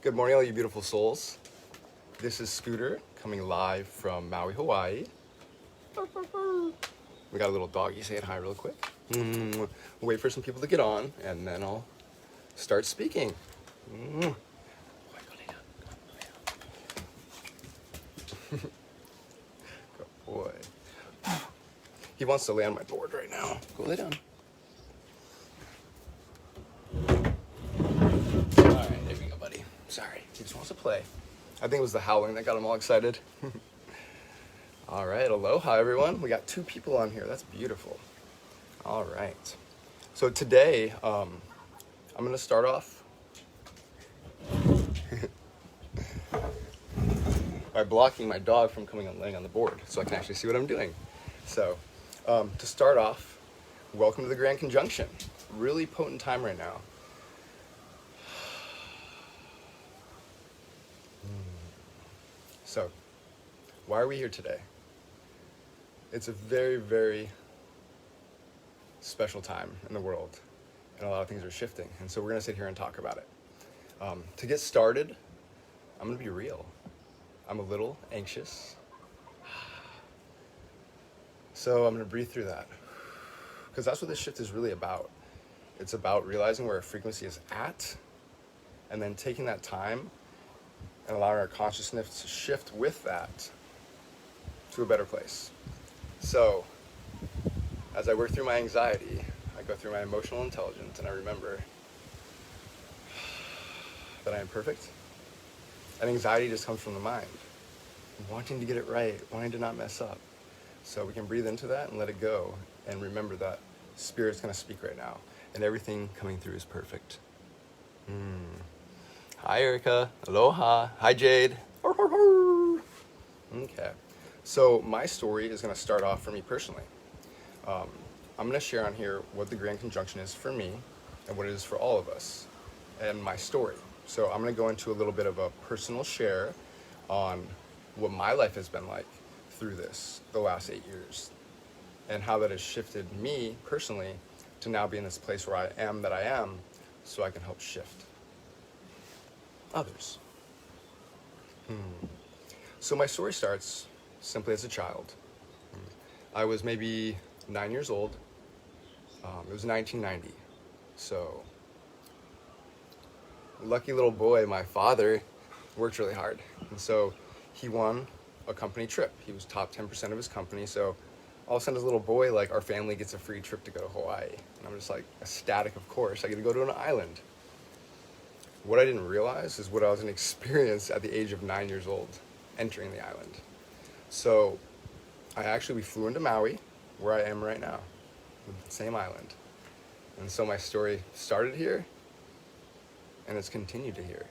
Good morning, all you beautiful souls. This is Scooter coming live from Maui, Hawaii. We got a little doggy saying hi real quick. We'll wait for some people to get on, and then I'll start speaking. Good boy. He wants to lay on my board right now. Go lay down. All right, there we go, buddy. Sorry, he just wants to play. I think it was the howling that got him all excited. All right, aloha, everyone. We got 2 people on here. That's beautiful. All right. So today, I'm going to start off by blocking my dog from coming and laying on the board so I can actually see what I'm doing. So, to start off, welcome to the Grand Conjunction. Really potent time right now. So, why are we here today? It's a very, very special time in the world, and a lot of things are shifting, and so we're going to sit here and talk about it. To get started, I'm going to be real. I'm a little anxious, so I'm going to breathe through that, because that's what this shift is really about. It's about realizing where our frequency is at, and then taking that time and allowing our consciousness to shift with that to a better place. So, as I work through my anxiety, I go through my emotional intelligence, and I remember that I am perfect. And anxiety just comes from the mind, wanting to get it right, wanting to not mess up. So we can breathe into that and let it go, and remember that Spirit's going to speak right now, and everything coming through is perfect. Hi, Erica. Aloha. Hi, Jade. Okay. So my story is going to start off for me personally. I'm going to share on here what the Grand Conjunction is for me and what it is for all of us and my story. So I'm going to go into a little bit of a personal share on what my life has been like through this the last 8 years and how that has shifted me personally to now be in this place where I am that I am so I can help shift others. So my story starts simply as a child. I was maybe 9 years old. It was 1990. So, lucky little boy, my father worked really hard. And so he won a company trip. He was top 10% of his company. So all of a sudden as a little boy, like our family gets a free trip to go to Hawaii. And I'm just like ecstatic, of course. I get to go to an island. What I didn't realize is what I was going to experience at the age of 9 years old, entering the island. So we flew into Maui, where I am right now, the same island. And so my story started here, and it's continued to here.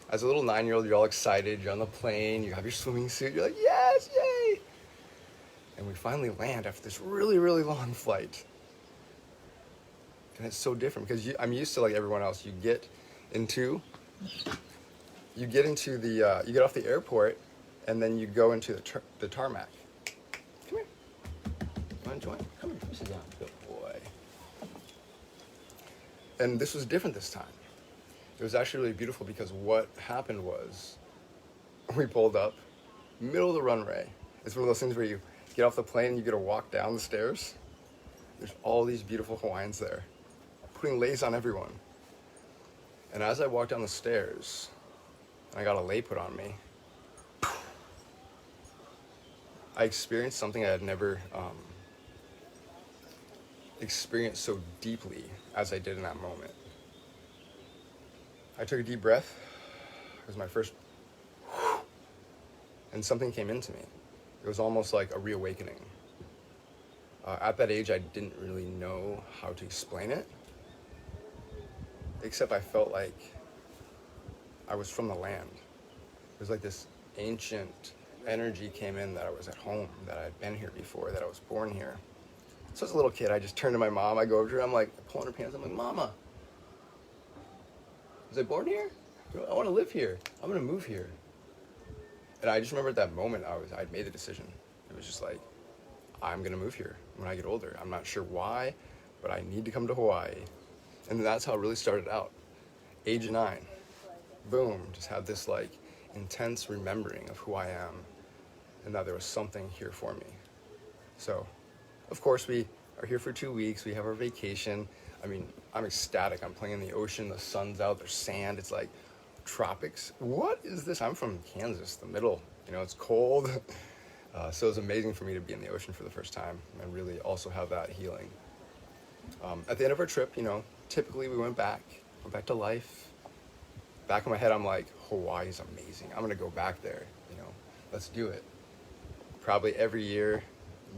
As a little 9-year-old, you're all excited, you're on the plane, you have your swimming suit, you're like, yes, yay! And we finally land after this really, really long flight. And it's so different because I'm used to like everyone else. You get off the airport, and then you go into the tarmac. Come here. You want to join? Come here. Sit down. Good boy. And this was different this time. It was actually really beautiful because what happened was we pulled up, middle of the runway. It's one of those things where you get off the plane and you get to walk down the stairs. There's all these beautiful Hawaiians there, putting leis on everyone. And as I walked down the stairs, I got a lei put on me. I experienced something I had never experienced so deeply as I did in that moment. I took a deep breath. It was my first, and something came into me. It was almost like a reawakening. At that age, I didn't really know how to explain it, except I felt like I was from the land. It was like this ancient energy came in that I was at home, that I'd been here before, that I was born here. So as a little kid, I just turned to my mom. I go over to her. I'm like pulling her pants. I'm like, Mama, was I born here? I want to live here. I'm going to move here. And I just remember at that moment, I'd made the decision. It was just like, I'm going to move here when I get older. I'm not sure why, but I need to come to Hawaii. And that's how it really started out. Age 9, boom, just had this like intense remembering of who I am and that there was something here for me. So, of course, we are here for 2 weeks. We have our vacation. I mean, I'm ecstatic. I'm playing in the ocean. The sun's out. There's sand. It's like tropics. What is this? I'm from Kansas, the middle. You know, it's cold. So it was amazing for me to be in the ocean for the first time and really also have that healing. At the end of our trip, you know, typically we went back to life. Back in my head, I'm like, Hawaii's amazing. I'm going to go back there, you know, let's do it. Probably every year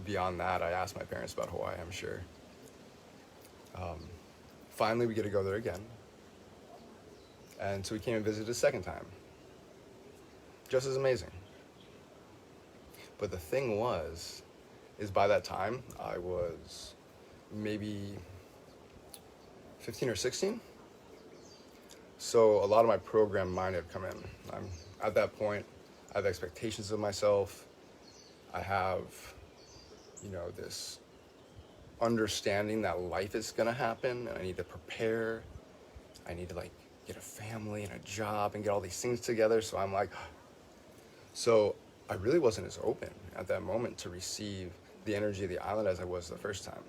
beyond that, I asked my parents about Hawaii, I'm sure. Finally, we get to go there again. And so we came and visited a second time. Just as amazing. But the thing is by that time, I was maybe 15 or 16. So a lot of my program mind had come in. I'm at that point, I have expectations of myself. I have, you know, this understanding that life is gonna happen and I need to prepare. I need to like get a family and a job and get all these things together. So I'm like, so I really wasn't as open at that moment to receive the energy of the island as I was the first time,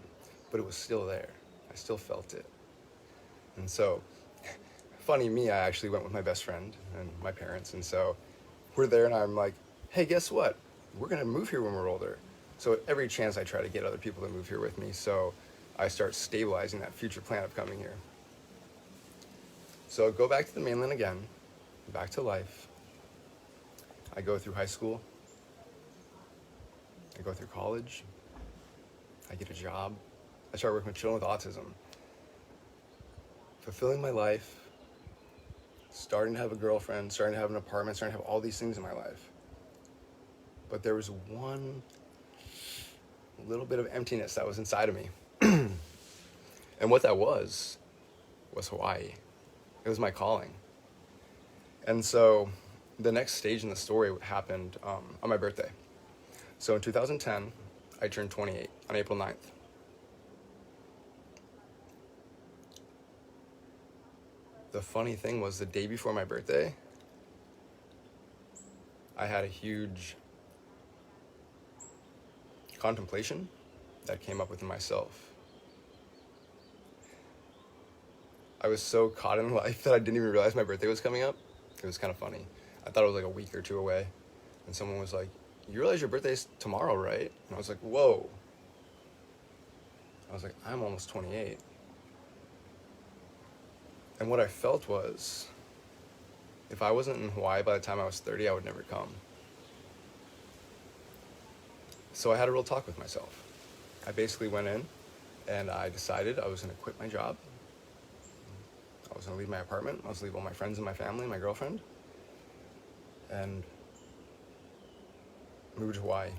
but it was still there. I still felt it. And so, funny me, I actually went with my best friend and my parents. And so we're there and I'm like, hey, guess what? We're gonna move here when we're older. So every chance I try to get other people to move here with me. So I start stabilizing that future plan of coming here. So I go back to the mainland again, back to life. I go through high school. I go through college. I get a job. I start working with children with autism. Fulfilling my life, starting to have a girlfriend, starting to have an apartment, starting to have all these things in my life. But there was one little bit of emptiness that was inside of me. And what that was Hawaii. It was my calling. And so the next stage in the story happened on my birthday. So in 2010, I turned 28 on April 9th. The funny thing was the day before my birthday, I had a huge contemplation that came up within myself. I was so caught in life that I didn't even realize my birthday was coming up. It was kind of funny. I thought it was like a week or two away. And someone was like, you realize your birthday's tomorrow, right? And I was like, whoa. I was like, I'm almost 28. And what I felt was, if I wasn't in Hawaii by the time I was 30, I would never come. So I had a real talk with myself. I basically went in and I decided I was going to quit my job. I was going to leave my apartment. I was going to leave all my friends and my family, my girlfriend, and move to Hawaii.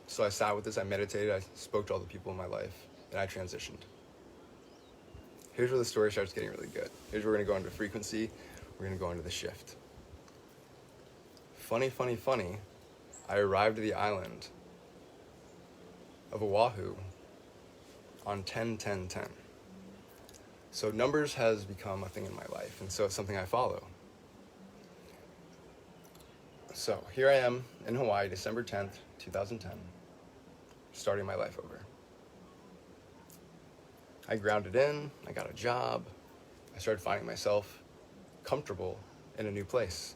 So I sat with this, I meditated, I spoke to all the people in my life, and I transitioned. Here's where the story starts getting really good. Here's where we're going to go into frequency. We're going to go into the shift. Funny, I arrived at the island of Oahu on 10-10-10. So numbers has become a thing in my life, and so it's something I follow. So here I am in Hawaii, December 10th, 2010, starting my life over. I grounded in, I got a job, I started finding myself comfortable in a new place.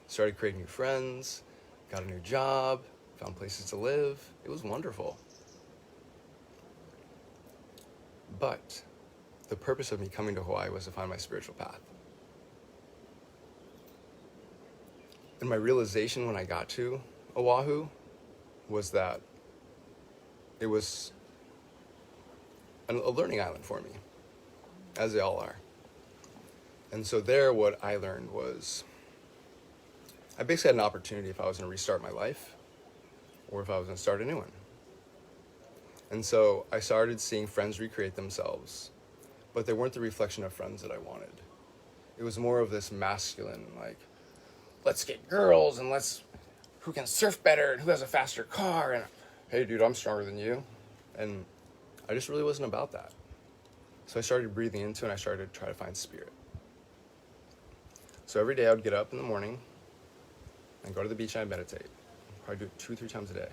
Started creating new friends, got a new job, found places to live. It was wonderful. But the purpose of me coming to Hawaii was to find my spiritual path. And my realization when I got to Oahu was that it was a learning island for me, as they all are. And so there, what I learned was, I basically had an opportunity if I was going to restart my life, or if I was going to start a new one. And so I started seeing friends recreate themselves, but they weren't the reflection of friends that I wanted. It was more of this masculine, like, let's get girls, and who can surf better, and who has a faster car, and hey dude, I'm stronger than you. And I just really wasn't about that. So I started breathing into it, and I started to try to find spirit. So every day I would get up in the morning and go to the beach and I'd meditate. Probably do it 2-3 times a day.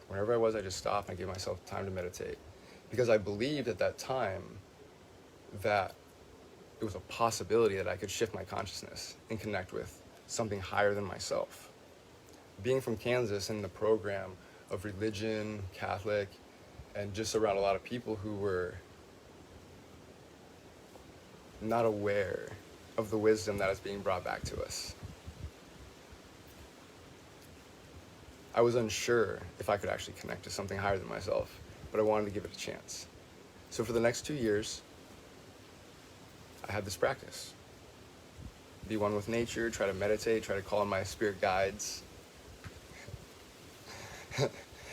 Wherever I was, I just stopped and I gave myself time to meditate. Because I believed at that time that it was a possibility that I could shift my consciousness and connect with something higher than myself. Being from Kansas in the program of religion, Catholic, and just around a lot of people who were not aware of the wisdom that is being brought back to us, I was unsure if I could actually connect to something higher than myself, but I wanted to give it a chance. So for the next 2 years, I had this practice. Be one with nature, try to meditate, try to call on my spirit guides. And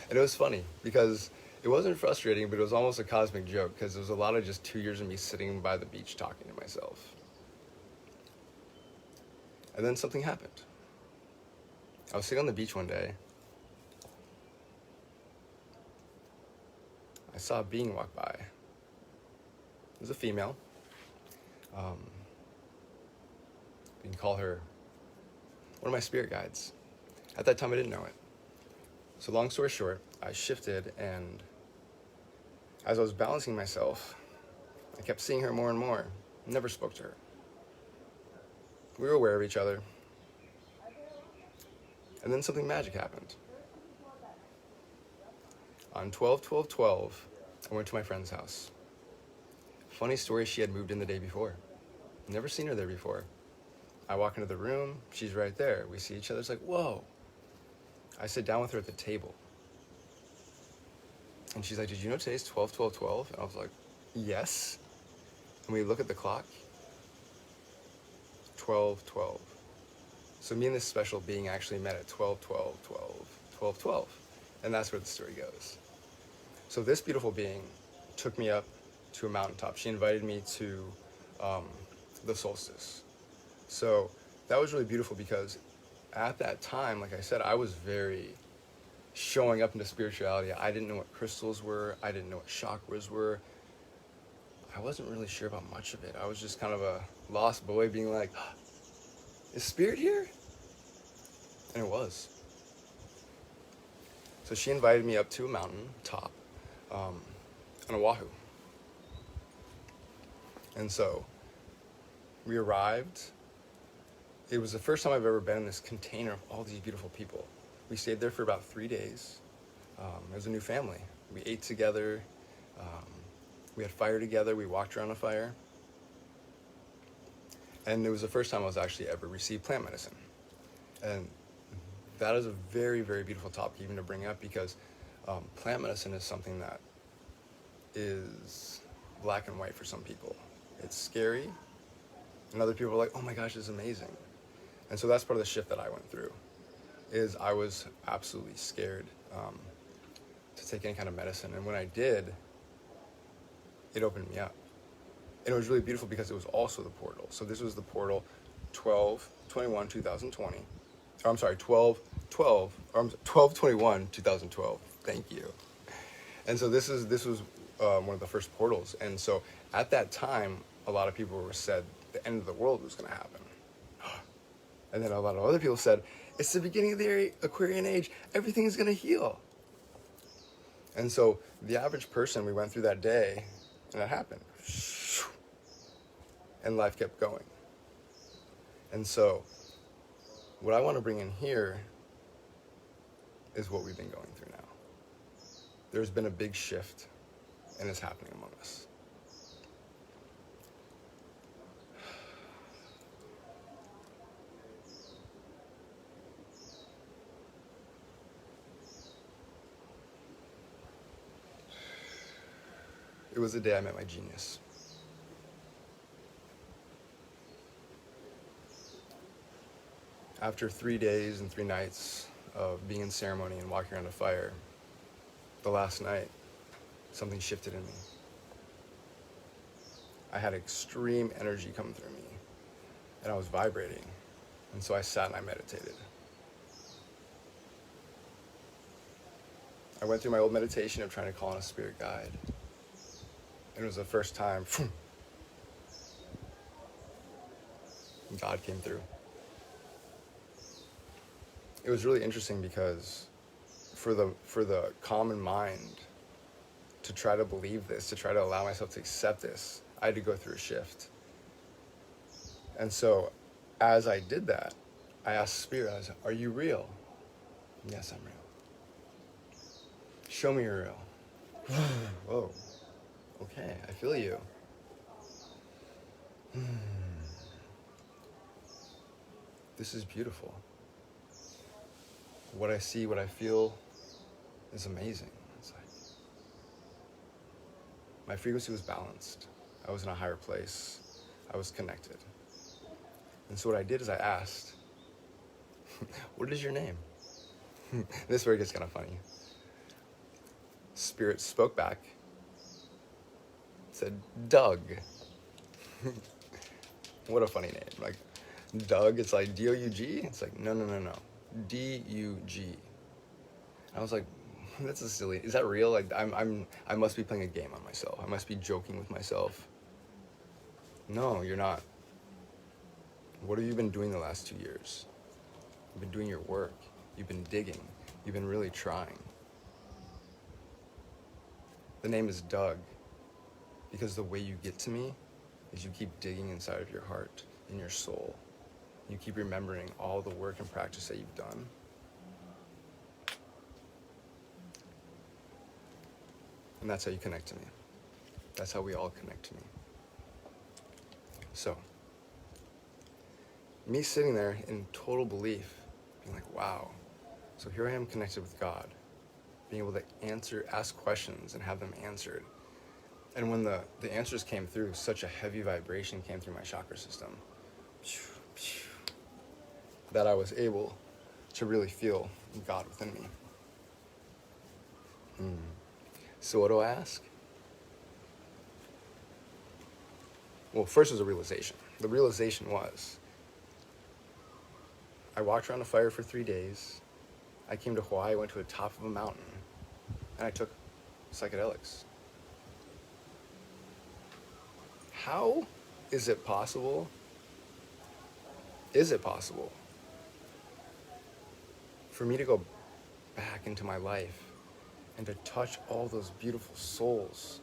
it was funny because it wasn't frustrating, but it was almost a cosmic joke because there was a lot of just 2 years of me sitting by the beach talking to myself. And then something happened. I was sitting on the beach one day. I saw a being walk by. It was a female. You can call her one of my spirit guides. At that time, I didn't know it. So long story short, I shifted, and as I was balancing myself, I kept seeing her more and more. Never spoke to her. We were aware of each other. And then something magic happened. On 12/12/12, I went to my friend's house. Funny story, she had moved in the day before. Never seen her there before. I walk into the room, she's right there. We see each other, it's like, whoa. I sit down with her at the table. And she's like, did you know today's 12/12/12? And I was like, yes. And we look at the clock, 12/12. So me and this special being actually met at 12/12/12, 12/12. And that's where the story goes. So this beautiful being took me up to a mountaintop. She invited me to the solstice. So that was really beautiful because at that time, like I said, I was very showing up into spirituality. I didn't know what crystals were. I didn't know what chakras were. I wasn't really sure about much of it. I was just kind of a lost boy being like, is spirit here? And it was. So she invited me up to a mountain top on Oahu. And so we arrived. It was the first time I've ever been in this container of all these beautiful people. We stayed there for about 3 days. It was a new family. We ate together. We had fire together. We walked around a fire. And it was the first time I was actually ever received plant medicine. And that is a very, very beautiful topic even to bring up because plant medicine is something that is black and white for some people. It's scary. And other people are like, oh my gosh, this is amazing. And so that's part of the shift that I went through, is I was absolutely scared to take any kind of medicine. And when I did, it opened me up. And it was really beautiful because it was also the portal. So this was the portal 12/21/2020. Or I'm sorry, 12/21/2012. Thank you. And so this was one of the first portals. And so at that time, a lot of people said the end of the world was going to happen. And then a lot of other people said, it's the beginning of the Aquarian age. Everything is going to heal. And so the average person, we went through that day, and it happened. And life kept going. And so what I want to bring in here is what we've been going through now. There's been a big shift, and it's happening among us. It was the day I met my genius. After 3 days and 3 nights of being in ceremony and walking around a fire, the last night, something shifted in me. I had extreme energy coming through me, and I was vibrating. And so I sat and I meditated. I went through my old meditation of trying to call on a spirit guide. And And it was the first time God came through. It was really interesting because for the common mind to try to believe this, to try to allow myself to accept this, I had to go through a shift. And so as I did that, I asked Spirit, I said, are you real? Yes, I'm real. Show me you're real. Whoa. Okay, I feel you. This is beautiful. What I see, what I feel is amazing. It's like my frequency was balanced. I was in a higher place. I was connected. And so what I did is I asked, what is your name? This is where it gets kind of funny. Spirit spoke back, said, Doug. What a funny name. Like, Doug, it's like D-O-U-G? It's like, no. D-U-G. I was like, that's a silly, is that real? Like, I must be playing a game on myself. I must be joking with myself. No, you're not. What have you been doing the last 2 years? You've been doing your work. You've been digging. You've been really trying. The name is Doug because the way you get to me is you keep digging inside of your heart, in your soul. You keep remembering all the work and practice that you've done. And that's how you connect to me. That's how we all connect to me. So, me sitting there in total belief, being like, wow. So here I am connected with God, being able to ask questions and have them answered. And when the answers came through, such a heavy vibration came through my chakra system that I was able to really feel God within me. So what do I ask? Well, first was a realization. The realization was, I walked around a fire for 3 days. I came to Hawaii, went to the top of a mountain, and I took psychedelics. How is it possible? Is it possible for me to go back into my life and to touch all those beautiful souls?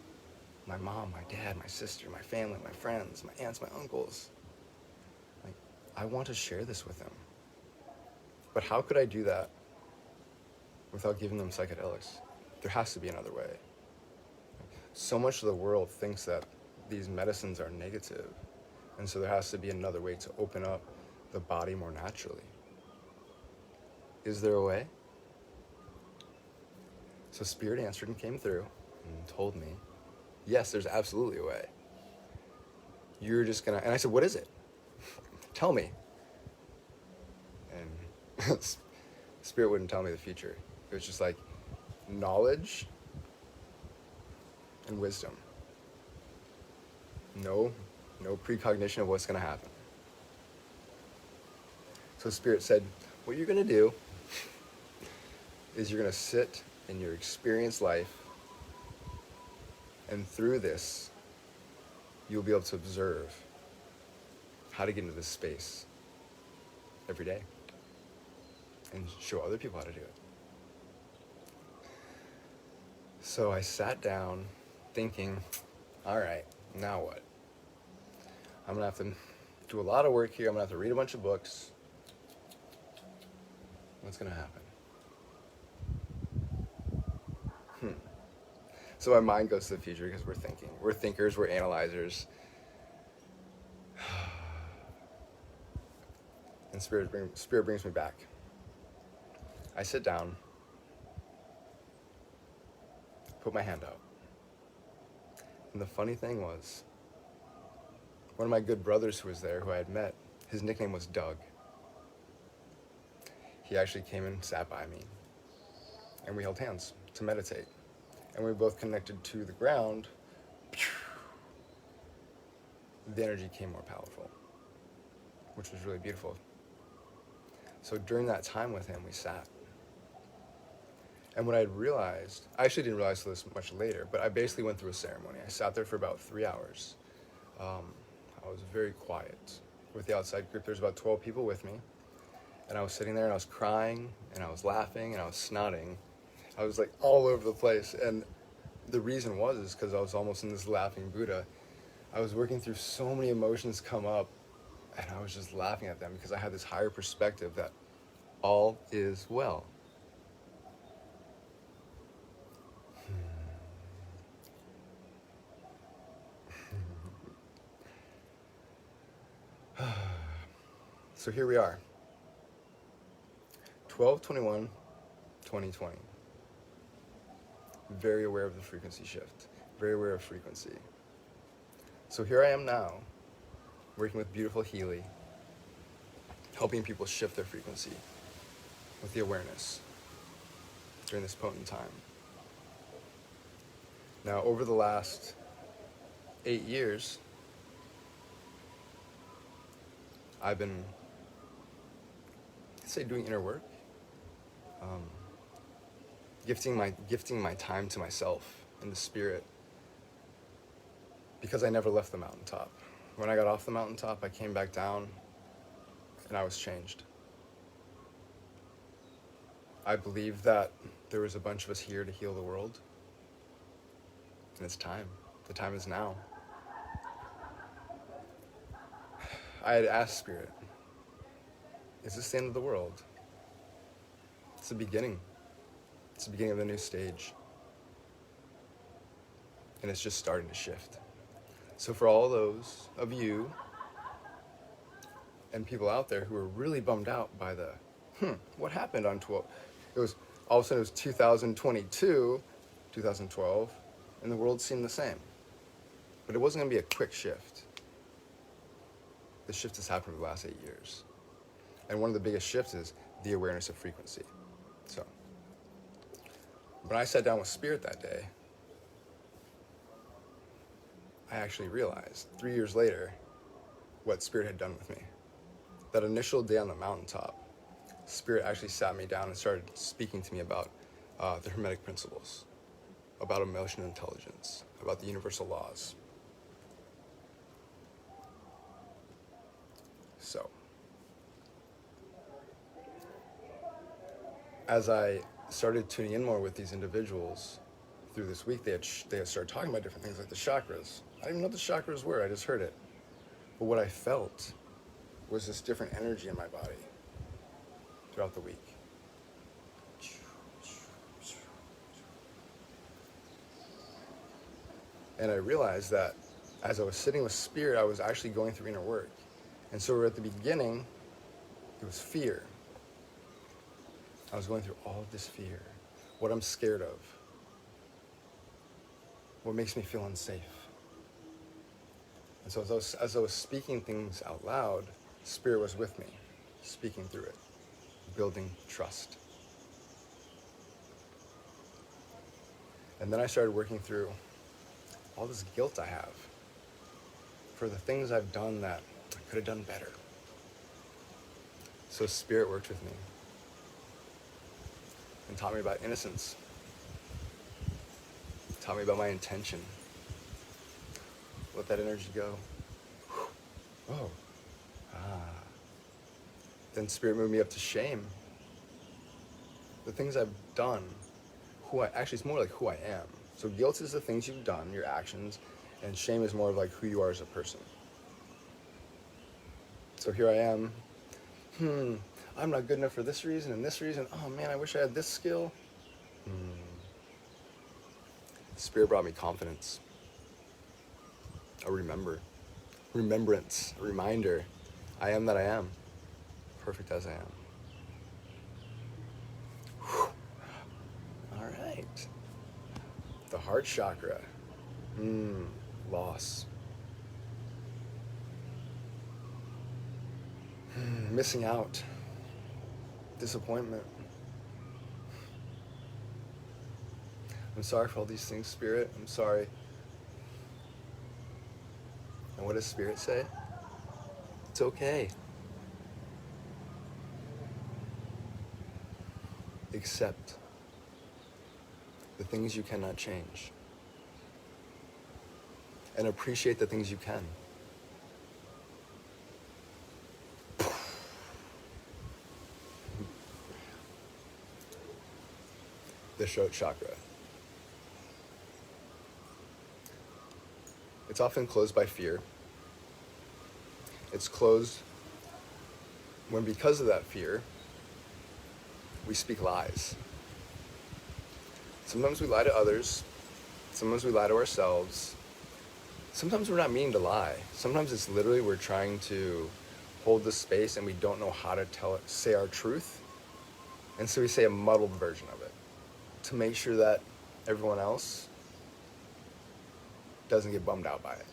My mom, my dad, my sister, my family, my friends, my aunts, my uncles. Like, I want to share this with them. But how could I do that without giving them psychedelics? There has to be another way. So much of the world thinks that these medicines are negative, and so there has to be another way to open up the body more naturally. Is there a way? So Spirit answered and came through and told me, yes, there's absolutely a way. You're just gonna, and I said, what is it? Tell me. And Spirit wouldn't tell me the future. It was just like knowledge and wisdom. No precognition of what's gonna happen. So Spirit said, what you're gonna do is you're gonna sit in your experienced life, and through this, you'll be able to observe how to get into this space every day and show other people how to do it. So I sat down thinking, all right, now what? I'm gonna have to do a lot of work here. I'm gonna have to read a bunch of books. What's gonna happen? So my mind goes to the future because we're thinking. We're thinkers, we're analyzers. And Spirit brings me back. I sit down, put my hand out. And the funny thing was, one of my good brothers who was there, who I had met, his nickname was Doug. He actually came and sat by me, and we held hands to meditate. And we both connected to the ground. The energy came more powerful, which was really beautiful. So during that time with him, we sat. And what I realized, I actually didn't realize this much later, but I basically went through a ceremony. I sat there for about 3 hours. I was very quiet with the outside group. There's about 12 people with me. And I was sitting there and I was crying and I was laughing and I was snotting. I was like all over the place. And the reason is because I was almost in this laughing Buddha. I was working through so many emotions come up and I was just laughing at them because I had this higher perspective that all is well. So here we are. 12/21/2020. Very aware of the frequency shift. Very aware of frequency. So here I am now, working with beautiful Healy, helping people shift their frequency with the awareness during this potent time. Now, over the last 8 years, I've been, I'd say, doing inner work, gifting my time to myself and the spirit, because I never left the mountaintop. When I got off the mountaintop, I came back down, and I was changed. I believe that there was a bunch of us here to heal the world, and it's time. The time is now. I had asked Spirit, is this the end of the world? It's the beginning. It's the beginning of the new stage. And it's just starting to shift. So for all those of you and people out there who are really bummed out by the, what happened on 12? It was, all of a sudden it was 2022, 2012, and the world seemed the same. But it wasn't going to be a quick shift. The shift has happened over the last 8 years. And one of the biggest shifts is the awareness of frequency. So, when I sat down with Spirit that day, I actually realized 3 years later what Spirit had done with me. That initial day on the mountaintop, Spirit actually sat me down and started speaking to me about the Hermetic principles, about emotional intelligence, about the universal laws. So, as I started tuning in more with these individuals through this week, they had started talking about different things like the chakras. I didn't even know what the chakras were, I just heard it. But what I felt was this different energy in my body throughout the week. And I realized that as I was sitting with Spirit, I was actually going through inner work. And so at the beginning, it was fear. I was going through all of this fear, what I'm scared of, what makes me feel unsafe. And so as I was speaking things out loud, Spirit was with me, speaking through it, building trust. And then I started working through all this guilt I have for the things I've done that I could have done better. So Spirit worked with me and taught me about innocence, taught me about my intention. Let that energy go. Oh. Then Spirit moved me up to shame. The things I've done, it's more like who I am. So guilt is the things you've done, your actions, and shame is more of like who you are as a person. So here I am. I'm not good enough for this reason and this reason. Oh man, I wish I had this skill. Spirit brought me confidence. A remembrance, a reminder. I am that I am, perfect as I am. Whew. All right. The heart chakra. Loss. Missing out. Disappointment. I'm sorry for all these things, Spirit. I'm sorry. And what does Spirit say? It's okay. Accept. the things you cannot change, and appreciate the things you can. The throat chakra. It's often closed by fear. It's closed when, because of that fear, we speak lies. Sometimes we lie to others. Sometimes we lie to ourselves. Sometimes we're not meaning to lie. Sometimes it's literally we're trying to hold the space and we don't know how to say our truth. And so we say a muddled version of it to make sure that everyone else doesn't get bummed out by it.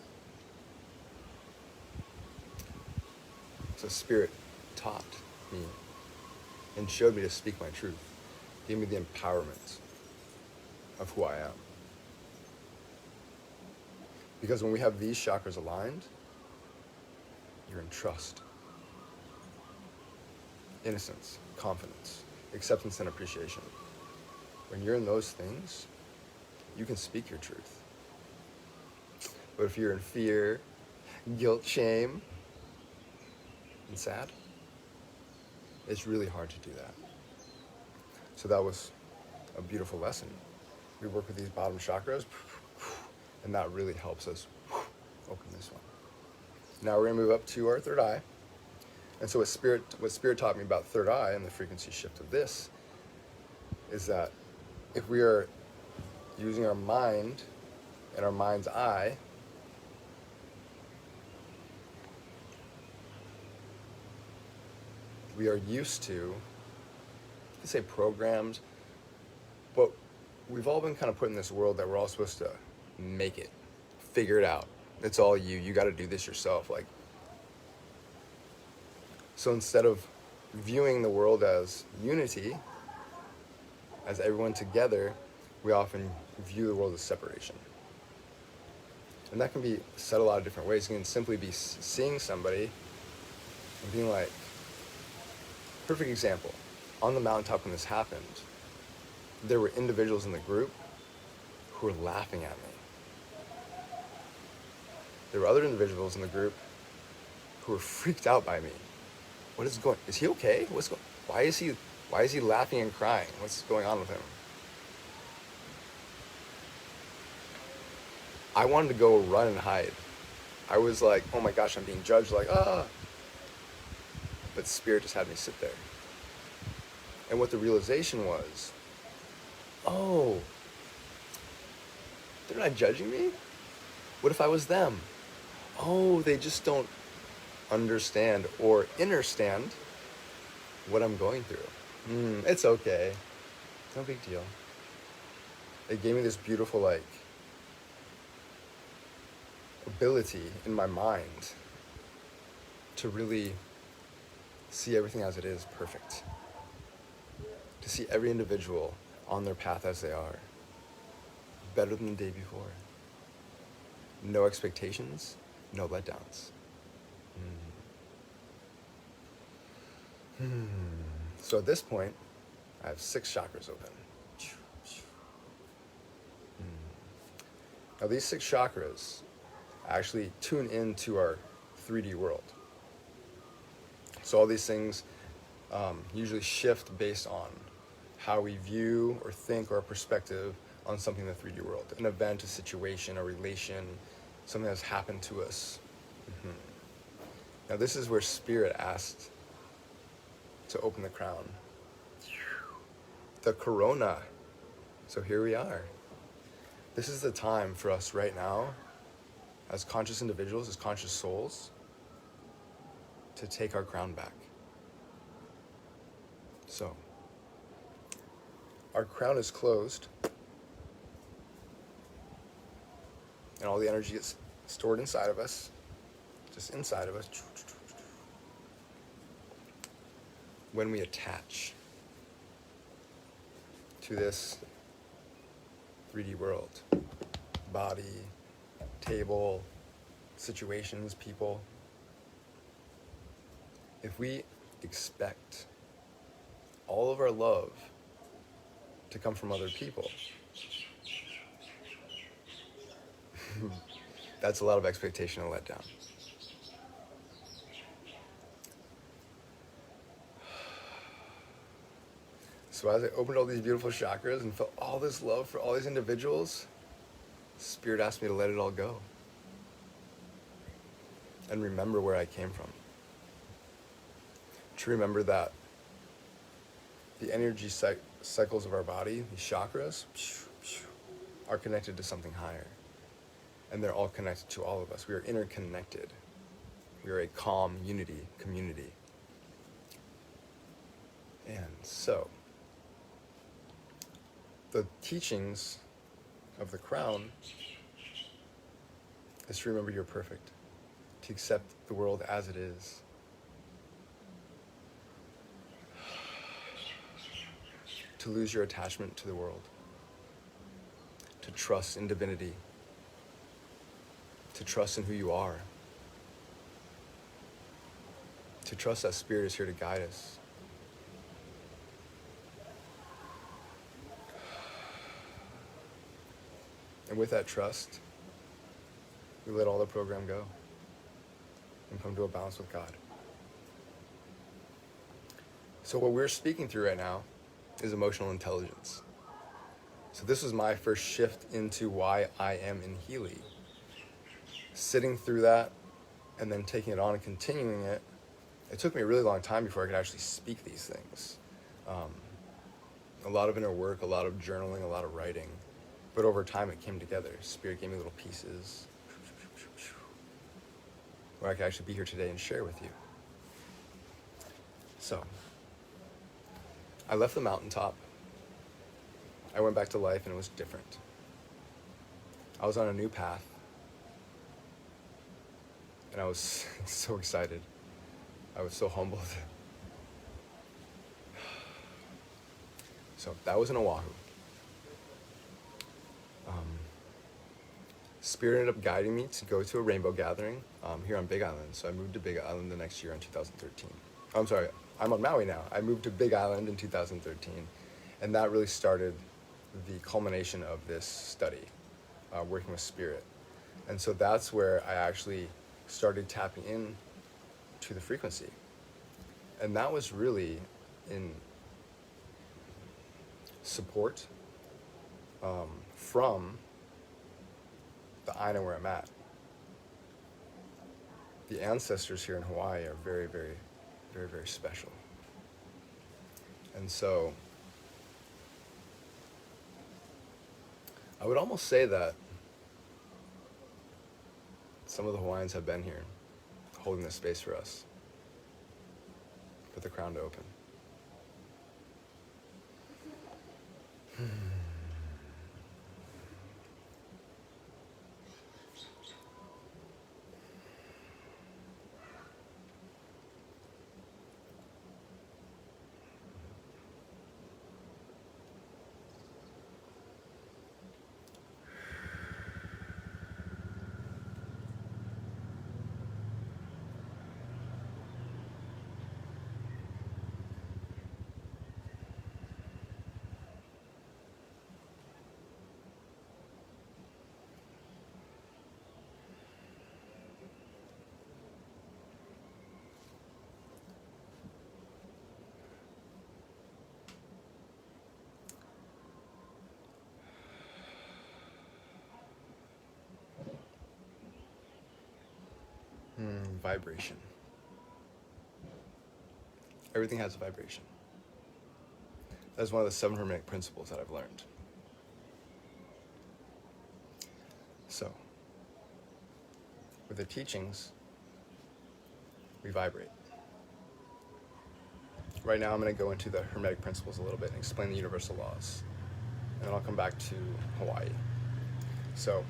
So Spirit taught me and showed me to speak my truth, gave me the empowerment of who I am. Because when we have these chakras aligned, you're in trust, innocence, confidence, acceptance, and appreciation. When you're in those things, you can speak your truth. But if you're in fear, guilt, shame, and sad, it's really hard to do that. So that was a beautiful lesson. We work with these bottom chakras, and that really helps us open this one. Now we're gonna move up to our third eye. And so what Spirit taught me about third eye and the frequency shift of this is that if we are using our mind and our mind's eye, we are used to, let's say, programs, but we've all been kind of put in this world that we're all supposed to make it, figure it out. It's all you. You got to do this yourself. So instead of viewing the world as unity, as everyone together, we often view the world as separation. And that can be said a lot of different ways. It can simply be seeing somebody and being like, perfect example, on the mountaintop when this happened, there were individuals in the group who were laughing at me. There were other individuals in the group who were freaked out by me. Is he okay? Why is he laughing and crying? What's going on with him? I wanted to go run and hide. I was like, oh my gosh, I'm being judged, But Spirit just had me sit there. And what the realization was, oh, they're not judging me? What if I was them? Oh, they just don't understand or understand what I'm going through. It's okay. No big deal. It gave me this beautiful, ability in my mind to really see everything as it is perfect. To see every individual on their path as they are. Better than the day before. No expectations, no letdowns. So at this point, I have 6 chakras open. Now these 6 chakras actually tune into our 3D world. So all these things usually shift based on how we view or think or perspective on something in the 3D world. An event, a situation, a relation, something that's happened to us. Now this is where Spirit asked to open the crown. The corona. So here we are. This is the time for us right now, as conscious individuals, as conscious souls, to take our crown back. So, our crown is closed, and all the energy gets stored inside of us, just inside of us. When we attach to this 3D world, body, table, situations, people, if we expect all of our love to come from other people, That's a lot of expectation to let down. So as I opened all these beautiful chakras and felt all this love for all these individuals, Spirit asked me to let it all go and remember where I came from. To remember that the energy cycles of our body, these chakras, are connected to something higher. And they're all connected to all of us. We are interconnected. We are a calm unity community. And so, the teachings of the crown is to remember you're perfect, to accept the world as it is. To lose your attachment to the world, to trust in divinity, to trust in who you are, to trust that Spirit is here to guide us. And with that trust, we let all the program go and come to a balance with God. So what we're speaking through right now is emotional intelligence. So this was my first shift into why I am in Healy. Sitting through that and then taking it on and continuing it, it took me a really long time before I could actually speak these things. A lot of inner work, a lot of journaling, a lot of writing. But over time it came together. Spirit gave me little pieces where I could actually be here today and share with you. So, I left the mountaintop. I went back to life and it was different. I was on a new path. And I was so excited. I was so humbled. So that was in Oahu. Spirit ended up guiding me to go to a rainbow gathering here on Big Island. So I moved to Big Island the next year in 2013. I'm sorry, I'm on Maui now. I moved to Big Island in 2013. And that really started the culmination of this study, working with Spirit. And so that's where I actually started tapping in to the frequency. And that was really in support from the Aina where I'm at. The ancestors here in Hawaii are very, very, very, very special. And so I would almost say that some of the Hawaiians have been here holding this space for us, for the crown to open. Vibration. Everything has a vibration. That's one of the 7 Hermetic principles that I've learned. So, with the teachings, we vibrate. Right now I'm going to go into the Hermetic principles a little bit and explain the universal laws. And then I'll come back to Hawaii. So,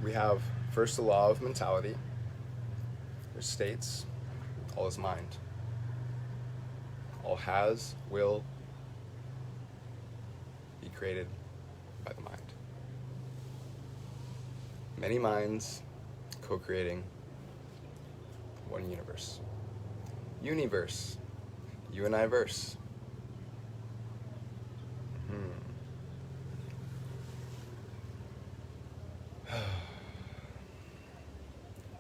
we have first the law of mentality, which states all is mind. All has, will be created by the mind. Many minds co-creating one universe. Universe. You and I verse.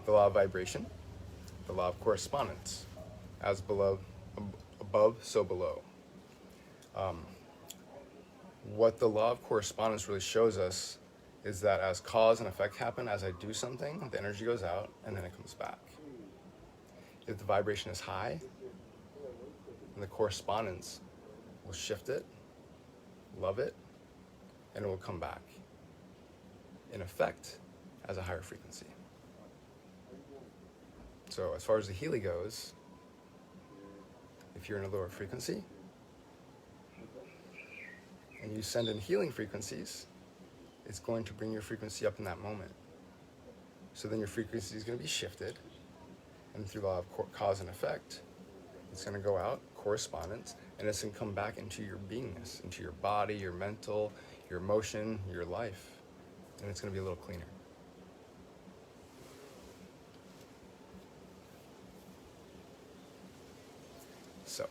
The law of vibration, the law of correspondence, as below, above, so below. What the law of correspondence really shows us is that as cause and effect happen, as I do something, the energy goes out and then it comes back. If the vibration is high, then the correspondence will shift it, love it, and it will come back, in effect, as a higher frequency. So as far as the healing goes, if you're in a lower frequency, and you send in healing frequencies, it's going to bring your frequency up in that moment. So then your frequency is going to be shifted, and through law of cause and effect, it's going to go out, correspondence, and it's going to come back into your beingness, into your body, your mental, your emotion, your life, and it's going to be a little cleaner. So,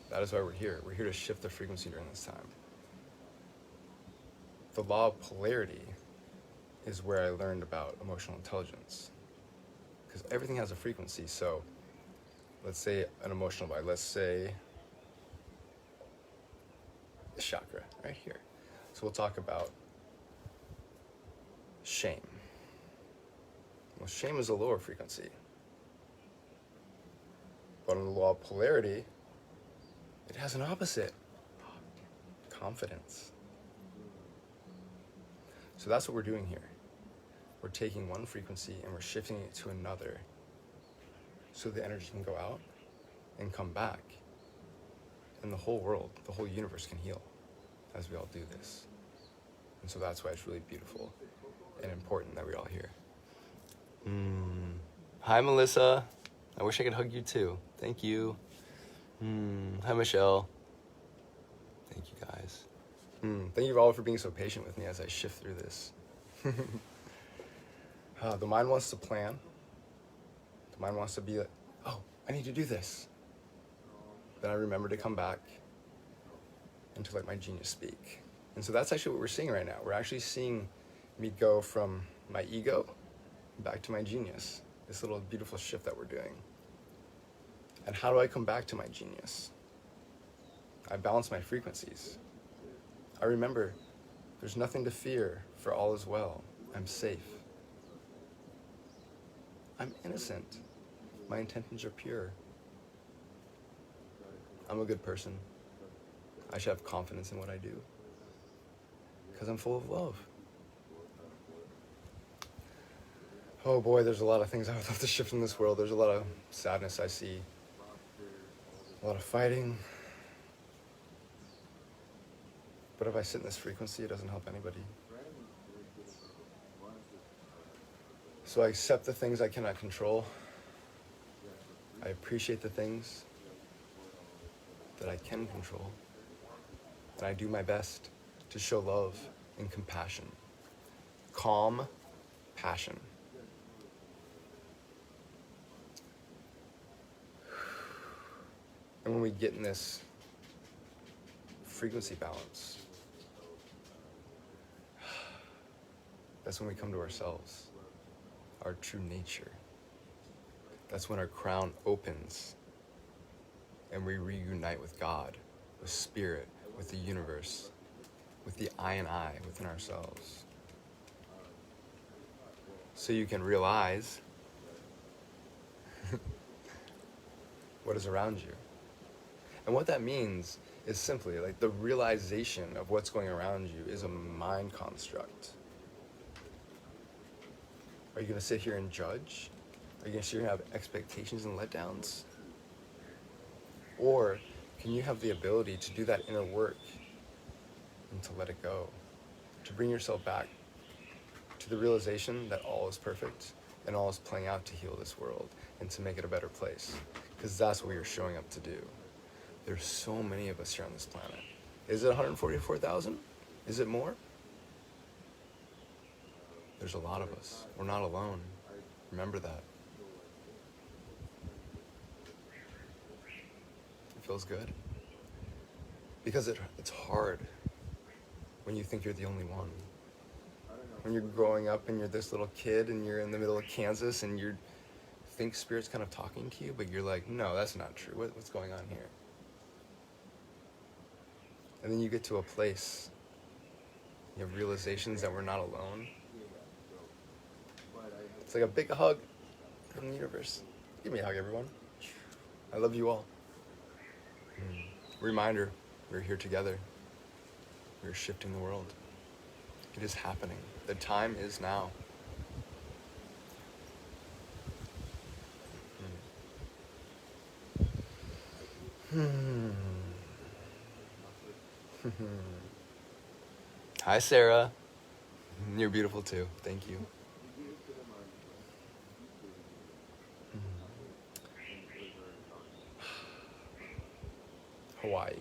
that is why we're here. We're here to shift the frequency during this time. The law of polarity is where I learned about emotional intelligence. Because everything has a frequency. So let's say an emotional body. Let's say the chakra right here. So we'll talk about shame. Well, shame is a lower frequency. But in the law of polarity, it has an opposite. Confidence. So that's what we're doing here. We're taking one frequency and we're shifting it to another so the energy can go out and come back. And the whole world, the whole universe can heal as we all do this. And so that's why it's really beautiful and important that we're all here. Hi, Melissa. I wish I could hug you too. Thank you. Hi, Michelle. Thank you, guys. Thank you all for being so patient with me as I shift through this. The mind wants to plan. The mind wants to be like, oh, I need to do this. Then I remember to come back and to let my genius speak. And so that's actually what we're seeing right now. We're actually seeing me go from my ego back to my genius. This little beautiful shift that we're doing. And how do I come back to my genius? I balance my frequencies. I remember there's nothing to fear, for all is well. I'm safe. I'm innocent. My intentions are pure. I'm a good person. I should have confidence in what I do. Because I'm full of love. Oh boy, there's a lot of things I would love to shift in this world. There's a lot of sadness I see. A lot of fighting. But if I sit in this frequency, it doesn't help anybody. So I accept the things I cannot control. I appreciate the things that I can control. And I do my best to show love and compassion. Calm passion. And when we get in this frequency balance, that's when we come to ourselves, our true nature. That's when our crown opens and we reunite with God, with spirit, with the universe, with the I and I within ourselves. So you can realize what is around you. And what that means is simply like the realization of what's going around you is a mind construct. Are you going to sit here and judge? Are you going to sit here and have expectations and letdowns? Or can you have the ability to do that inner work and to let it go? To bring yourself back to the realization that all is perfect and all is playing out to heal this world and to make it a better place. Because that's what you're showing up to do. There's so many of us here on this planet. Is it 144,000? Is it more? There's a lot of us. We're not alone. Remember that. It feels good. Because it's hard when you think you're the only one. when you're growing up and you're this little kid and you're in the middle of Kansas and you think Spirit's kind of talking to you, but you're like, no, that's not true. What's going on here? And then you get to a place, you have realizations that we're not alone. It's like a big hug from the universe. Give me a hug, everyone. I love you all. Reminder, we're here together. We're shifting the world. It is happening. The time is now. Hi, Sarah. You're beautiful too. Thank you. Hawaii.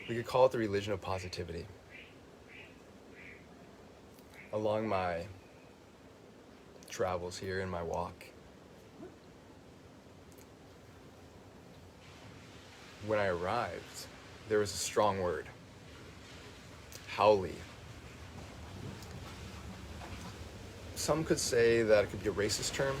We could call it the religion of positivity. Along my travels here in my walk, when I arrived, there was a strong word. Haole. Some could say that it could be a racist term.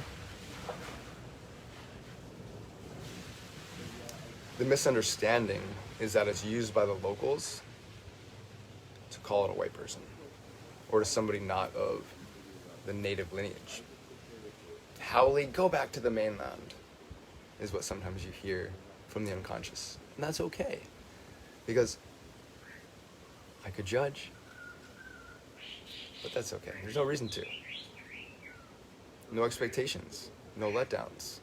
The misunderstanding is that it's used by the locals to call it a white person or to somebody not of the native lineage. Haole, go back to the mainland, is what sometimes you hear from the unconscious. And that's okay, because I could judge, but that's okay. There's no reason to. No expectations, no letdowns.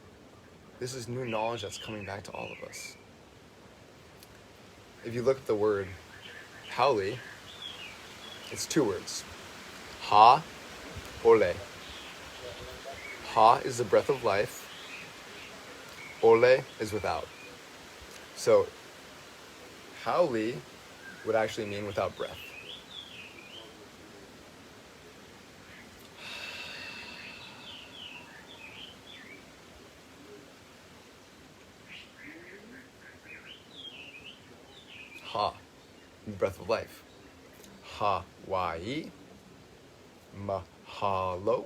This is new knowledge that's coming back to all of us. If you look at the word haole, it's two words. Ha, ole. Ha is the breath of life. Ole is without. So, haole would actually mean without breath. Ha, the breath of life. Hawaii, mahalo,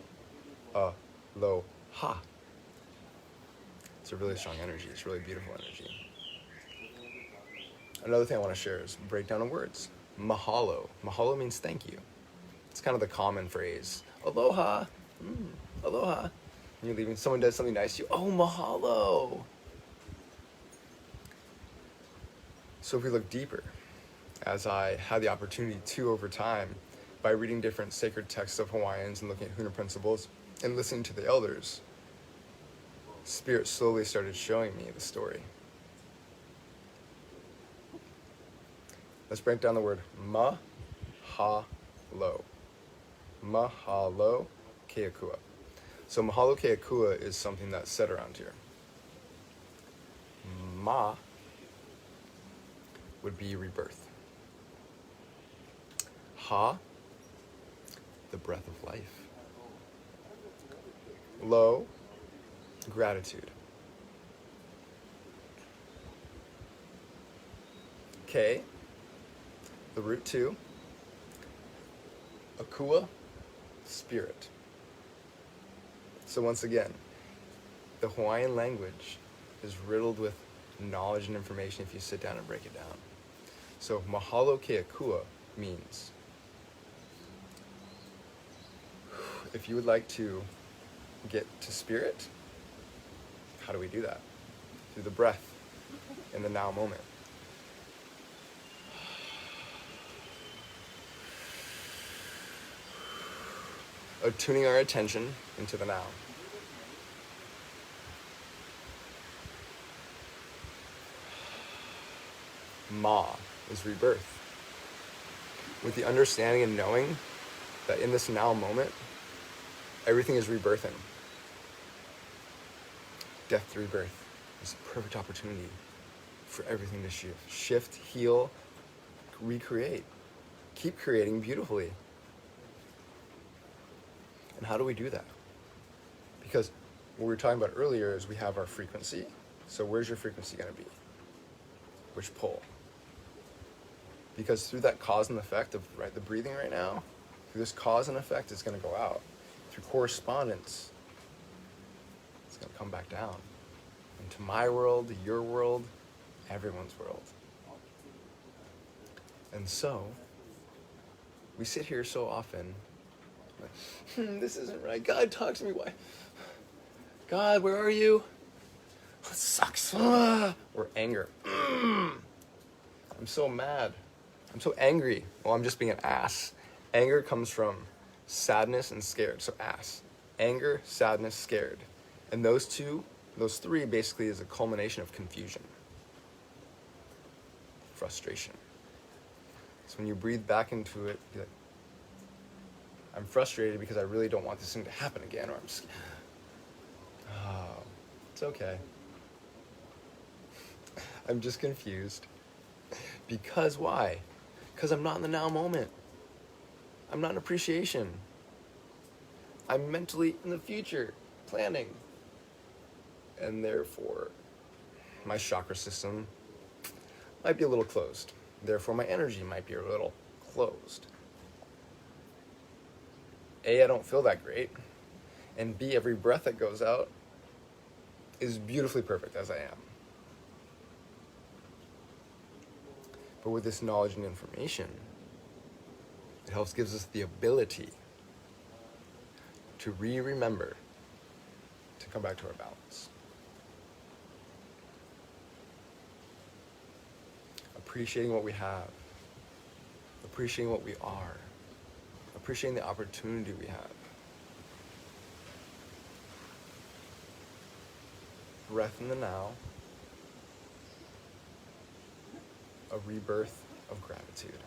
aloha. It's a really strong energy. It's a really beautiful energy. Another thing I want to share is breakdown of words. Mahalo. Mahalo means thank you. It's kind of the common phrase. Aloha. Aloha. And you're leaving, someone does something nice to you. Oh, mahalo. So if we look deeper, as I had the opportunity to over time, by reading different sacred texts of Hawaiians and looking at Huna principles and listening to the elders, Spirit slowly started showing me the story. Let's break down the word mahalo. Mahalo keakua. So mahalo keakua is something that's said around here. Ma would be rebirth. Ha, the breath of life. Lo, gratitude. K, the root two. Akua, spirit. So once again, the Hawaiian language is riddled with knowledge and information if you sit down and break it down. So mahalo keakua means, if you would like to get to spirit, how do we do that? Through the breath in the now moment. Attuning our attention into the now. Ma is rebirth. With the understanding and knowing that in this now moment, everything is rebirthing. Death to rebirth is a perfect opportunity for everything to shift. Shift, heal, recreate. Keep creating beautifully. And how do we do that? Because what we were talking about earlier is we have our frequency. So where's your frequency going to be? Which pole? Because through that cause and effect of the breathing right now, through this cause and effect, it's going to go out. Through correspondence, it's going to come back down into my world, your world, everyone's world. And so, we sit here so often, like, this isn't right. God, talk to me. Why? God, where are you? This sucks. Or anger. I'm so mad. I'm so angry. Well, I'm just being an ass. Anger comes from sadness and scared. So ass. Anger, sadness, scared. And those three basically is a culmination of confusion. Frustration. So when you breathe back into it, be like, I'm frustrated because I really don't want this thing to happen again, or I'm scared. Oh, it's okay. I'm just confused. Because why? Because I'm not in the now moment. I'm not in appreciation. I'm mentally in the future, planning. And therefore, my chakra system might be a little closed. Therefore, my energy might be a little closed. A, I don't feel that great. And B, every breath that goes out is beautifully perfect as I am. But with this knowledge and information, it helps gives us the ability to remember to come back to our balance. Appreciating what we have. Appreciating what we are. Appreciating the opportunity we have. Breath in the now. A rebirth of gratitude.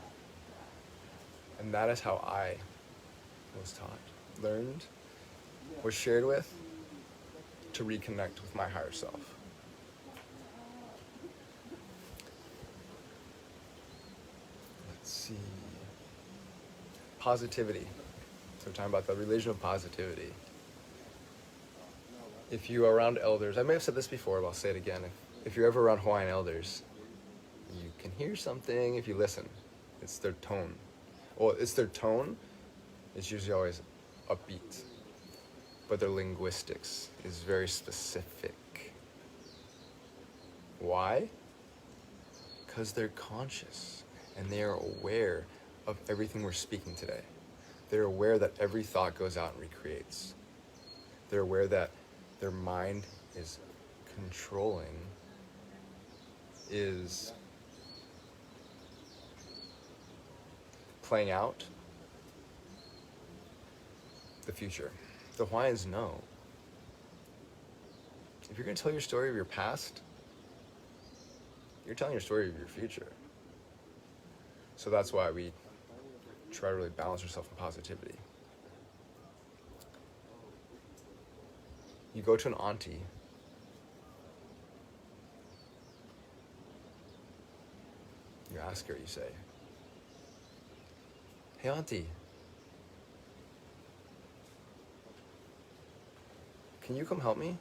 And that is how I was taught, learned, was shared with, to reconnect with my higher self. Let's see. Positivity. So we're talking about the religion of positivity. If you are around elders, I may have said this before, but I'll say it again. If you're ever around Hawaiian elders, you can hear something if you listen. It's their tone. Well, it's their tone. It's usually always upbeat. But their linguistics is very specific. Why? Because they're conscious and they are aware of everything we're speaking today. They're aware that every thought goes out and recreates. They're aware that their mind is controlling, is playing out the future. The Hawaiians know. If you're going to tell your story of your past, you're telling your story of your future. So that's why we try to really balance ourselves in positivity. You go to an auntie, you ask her, you say, "Hey auntie, can you come help me?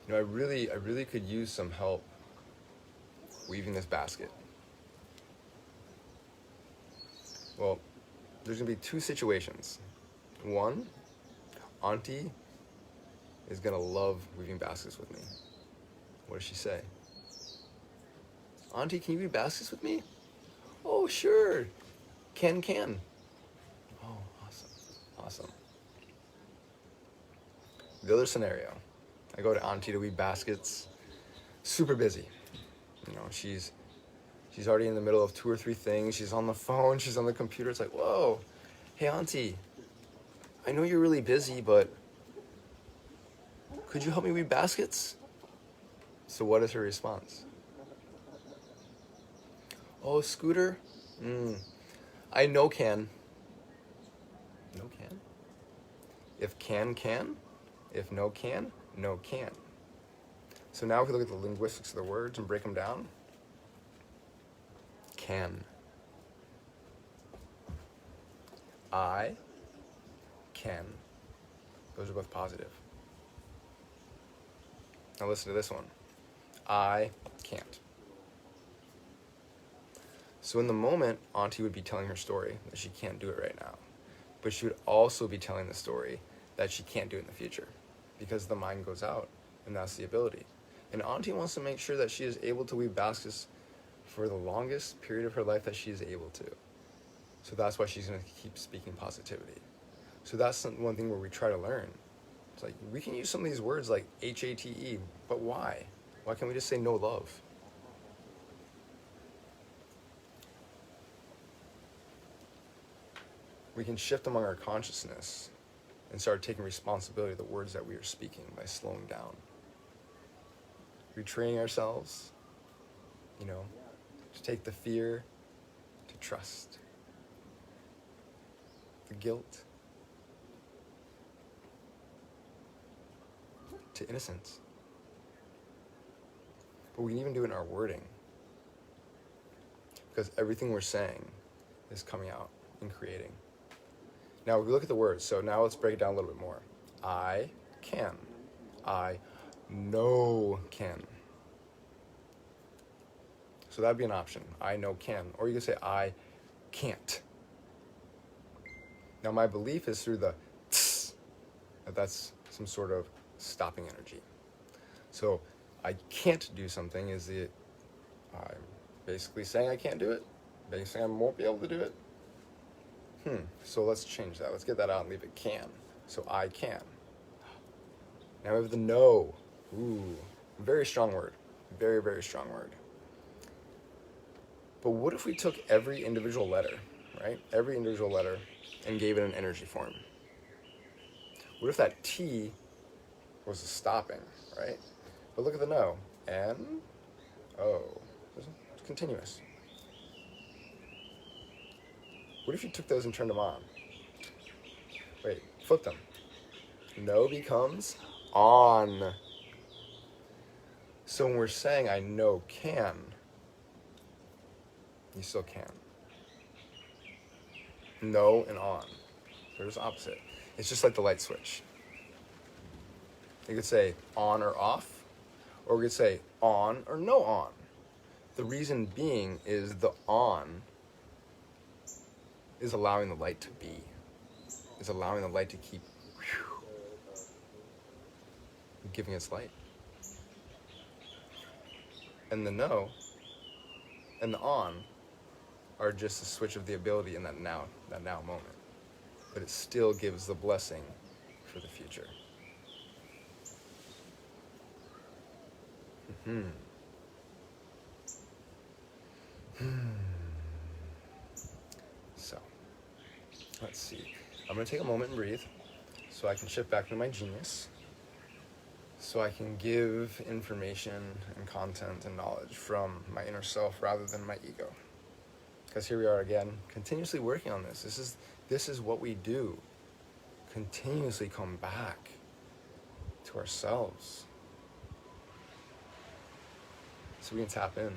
You know, I really could use some help weaving this basket." Well, there's gonna be two situations. One, auntie is gonna love weaving baskets with me. What does she say? "Auntie, can you weave baskets with me?" "Oh, sure. Can. "Oh, awesome. The other scenario, I go to auntie to weave baskets, super busy. You know, she's already in the middle of 2 or 3 things. She's on the phone, she's on the computer. It's like, whoa, hey auntie, I know you're really busy, but could you help me weave baskets? So what is her response? "Oh, Scooter? I know can." No can? If can. If no can, no can. So now if we look at the linguistics of the words and break them down, can. I can. Those are both positive. Now listen to this one. I can't. So in the moment, Auntie would be telling her story that she can't do it right now. But she would also be telling the story that she can't do it in the future, because the mind goes out, and that's the ability. And Auntie wants to make sure that she is able to weave baskets for the longest period of her life that she is able to. So that's why she's going to keep speaking positivity. So that's one thing where we try to learn. It's like, we can use some of these words like HATE, but why? Why can't we just say no love? We can shift among our consciousness and start taking responsibility of the words that we are speaking by slowing down. Retraining ourselves, to take the fear, to trust, the guilt, to innocence. But we can even do it in our wording, because everything we're saying is coming out and creating. Now we look at the words, so now let's break it down a little bit more. I can. I know can. So that'd be an option. I know can. Or you could say I can't. Now my belief is through the tss, that's some sort of stopping energy. So I can't do something is I'm basically saying I can't do it. Basically saying I won't be able to do it. So let's change that. Let's get that out and leave it can. So I can. Now we have the no. Ooh, very strong word. Very, very strong word. But what if we took every individual letter, right? Every individual letter and gave it an energy form? What if that T was a stopping, right? But look at the no. N, O. It's continuous. What if you took those and turned them on? Wait, flip them. No becomes on. So when we're saying I know can, you still can. No and on. They're just opposite. It's just like the light switch. You could say on or off, or we could say on or no on. The reason being is the on is allowing the light to be, is allowing the light to keep giving its light. And the no and the on are just a switch of the ability in that now moment. But it still gives the blessing for the future. So, let's see. I'm going to take a moment and breathe so I can shift back to my genius, so I can give information and content and knowledge from my inner self rather than my ego. Because here we are again, continuously working on this. This is what we do. Continuously come back to ourselves, so we can tap in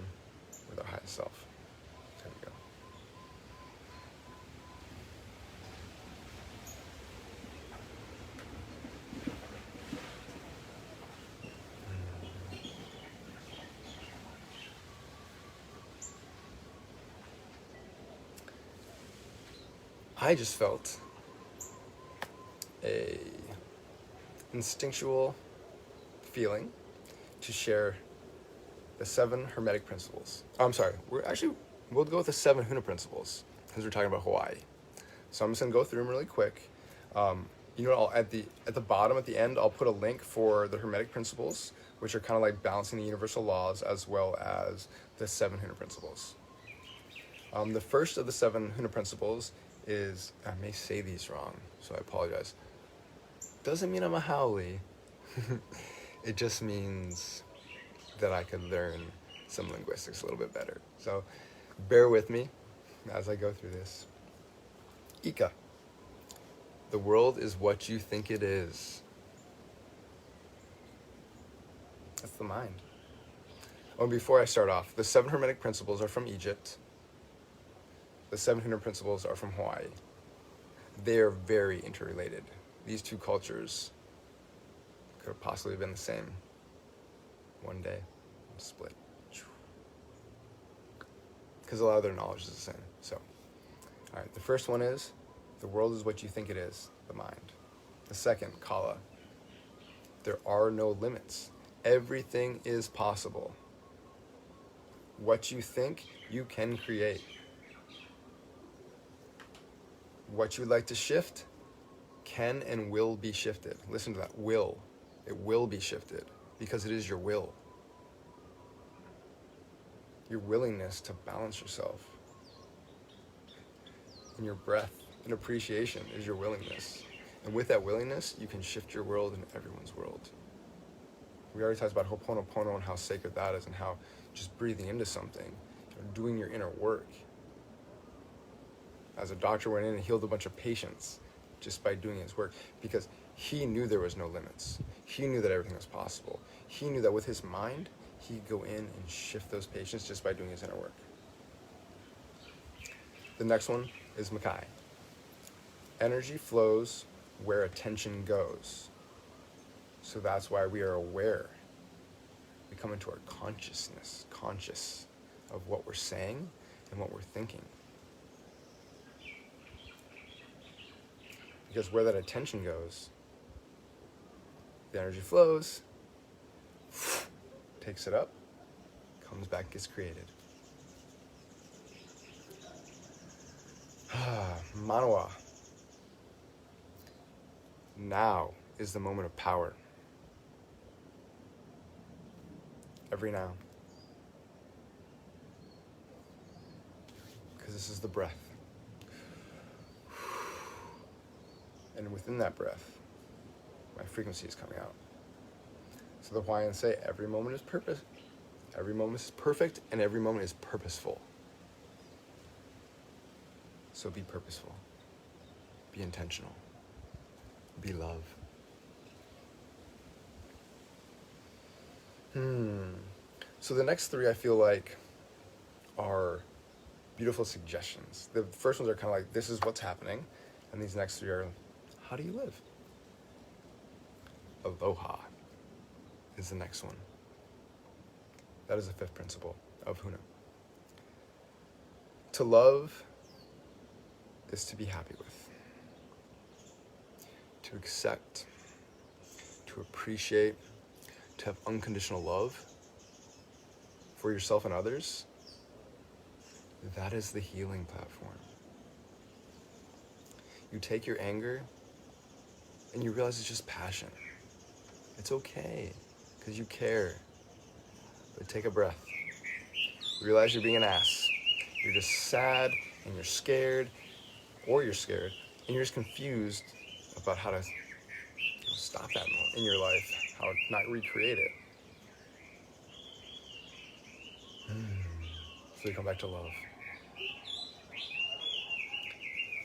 with our highest self. There we go. I just felt a instinctual feeling to share the 7 Hermetic principles. I'm sorry, we'll go with the 7 Huna principles, because we're talking about Hawaii. So I'm just gonna go through them really quick. At the bottom, at the end, I'll put a link for the Hermetic principles, which are kind of like balancing the universal laws, as well as the 7 Huna principles. The first of the 7 Huna principles is, I may say these wrong, so I apologize. Doesn't mean I'm a haole. It just means that I could learn some linguistics a little bit better. So bear with me as I go through this. Ika. The world is what you think it is. That's the mind. Oh, before I start off, the 7 Hermetic principles are from Egypt. The 7 Huna principles are from Hawaii. They are very interrelated. These two cultures could have possibly been the same one day, split. because a lot of their knowledge is the same. So, all right, the first one is, the world is what you think it is, the mind. The second, Kala, there are no limits. Everything is possible. What you think, you can create. What you'd like to shift can and will be shifted. Listen to that, will. It will be shifted because it is your will. Your willingness to balance yourself. And your breath and appreciation is your willingness. And with that willingness, you can shift your world and everyone's world. We already talked about Ho'oponopono and how sacred that is, and how just breathing into something, doing your inner work. As a doctor went in and healed a bunch of patients just by doing his work, because he knew there was no limits. He knew that everything was possible. He knew that with his mind, he'd go in and shift those patients just by doing his inner work. The next one is Makai. Energy flows where attention goes. So that's why we are aware. We come into our consciousness, conscious of what we're saying and what we're thinking. Because where that attention goes, the energy flows, takes it up, comes back, gets created. Manawa. Now is the moment of power. Every now. Because this is the breath. And within that breath, my frequency is coming out. So the Hawaiians say every moment is purpose. Every moment is perfect and every moment is purposeful. So be purposeful. Be intentional. Be love. So the next three I feel like are beautiful suggestions. The first ones are kind of like, this is what's happening. And these next three are, how do you live? Aloha is the next one. That is the fifth principle of Huna. To love is to be happy with. To accept, to appreciate, to have unconditional love for yourself and others, that is the healing platform. You take your anger and you realize it's just passion. It's okay, because you care. But take a breath. Realize you're being an ass. You're just sad and you're scared, or you're scared, and you're just confused about how to stop that in your life, how to not recreate it. So you come back to love.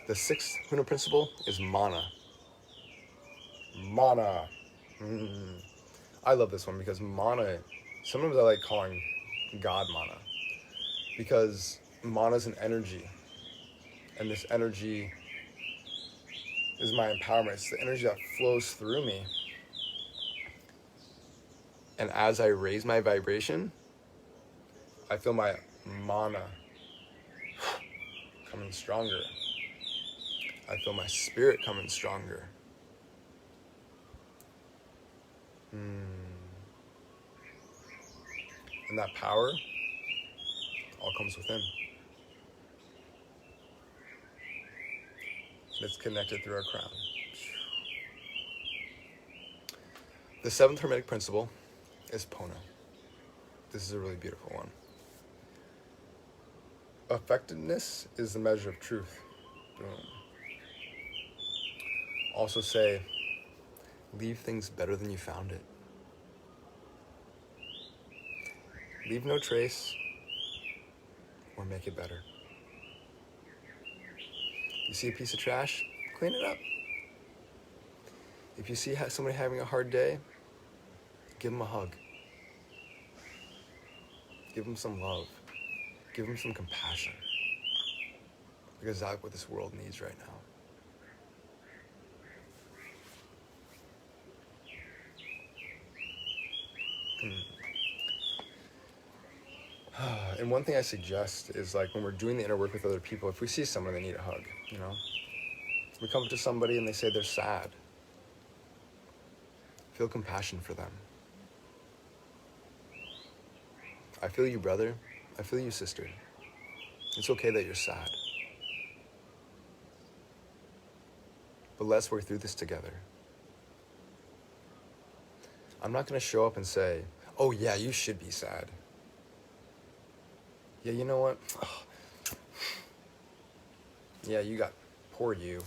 The sixth Huna principle is mana. Mana. I love this one because mana, sometimes I like calling God mana, because mana is an energy, and this energy is my empowerment. It's the energy that flows through me. And as I raise my vibration, I feel my mana coming stronger. I feel my spirit coming stronger. And that power all comes within. It's connected through our crown. The seventh Hermetic principle is Pona. This is a really beautiful one. Effectiveness is the measure of truth. Boom. Also say, leave things better than you found it. Leave no trace or make it better. You see a piece of trash, clean it up. If you see somebody having a hard day, give them a hug. Give them some love. Give them some compassion. Because that's what this world needs right now. And one thing I suggest is like when we're doing the inner work with other people, if we see someone that need a hug, you know, we come up to somebody and they say they're sad. Feel compassion for them. I feel you, brother. I feel you, sister. It's okay that you're sad. But let's work through this together. I'm not going to show up and say, oh yeah, you should be sad. Yeah, you know what? Oh. Yeah, you got poor you.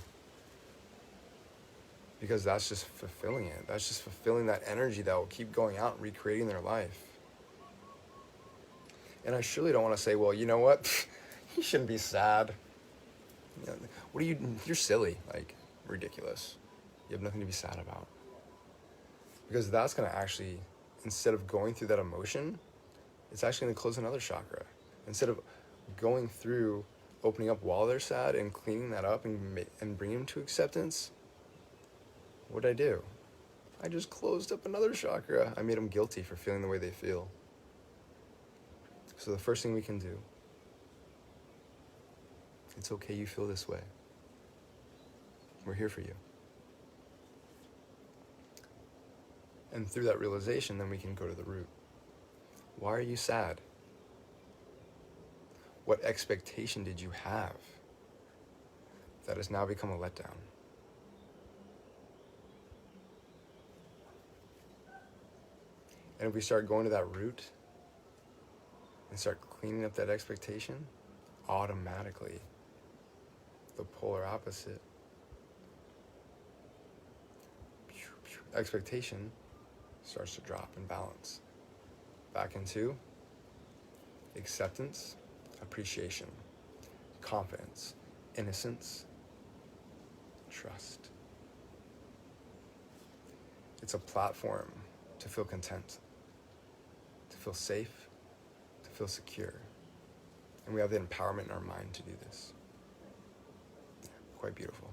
Because that's just fulfilling it. That's just fulfilling that energy that will keep going out and recreating their life. And I surely don't want to say, well, you know what? You shouldn't be sad. You know, what are you, you're silly, like ridiculous. You have nothing to be sad about. Because that's going to actually, instead of going through that emotion, it's actually going to close another chakra. Instead of going through opening up while they're sad and cleaning that up and bringing them to acceptance, what did I do? I just closed up another chakra. I made them guilty for feeling the way they feel. So the first thing we can do, it's okay you feel this way. We're here for you. And through that realization, then we can go to the root. Why are you sad? What expectation did you have that has now become a letdown? And if we start going to that root and start cleaning up that expectation, automatically the polar opposite, expectation starts to drop in balance. Back into acceptance, appreciation, confidence, innocence, trust. It's a platform to feel content, to feel safe, to feel secure. And we have the empowerment in our mind to do this. Quite beautiful.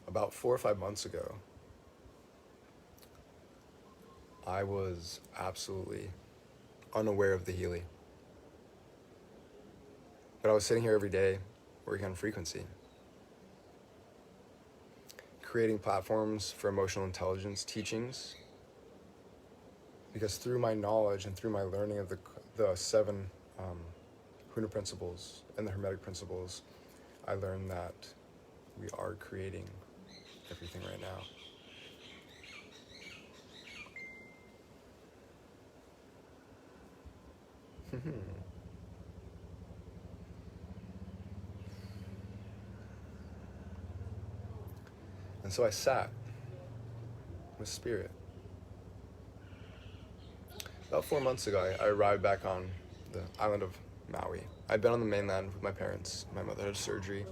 About 4 or 5 months ago, I was absolutely unaware of the Healy. But I was sitting here every day working on frequency, creating platforms for emotional intelligence teachings, because through my knowledge and through my learning of the 7 Huna principles and the Hermetic principles, I learned that we are creating everything right now. And so I sat with Spirit. About 4 months ago, I arrived back on the island of Maui. I'd been on the mainland with my parents. My mother had surgery.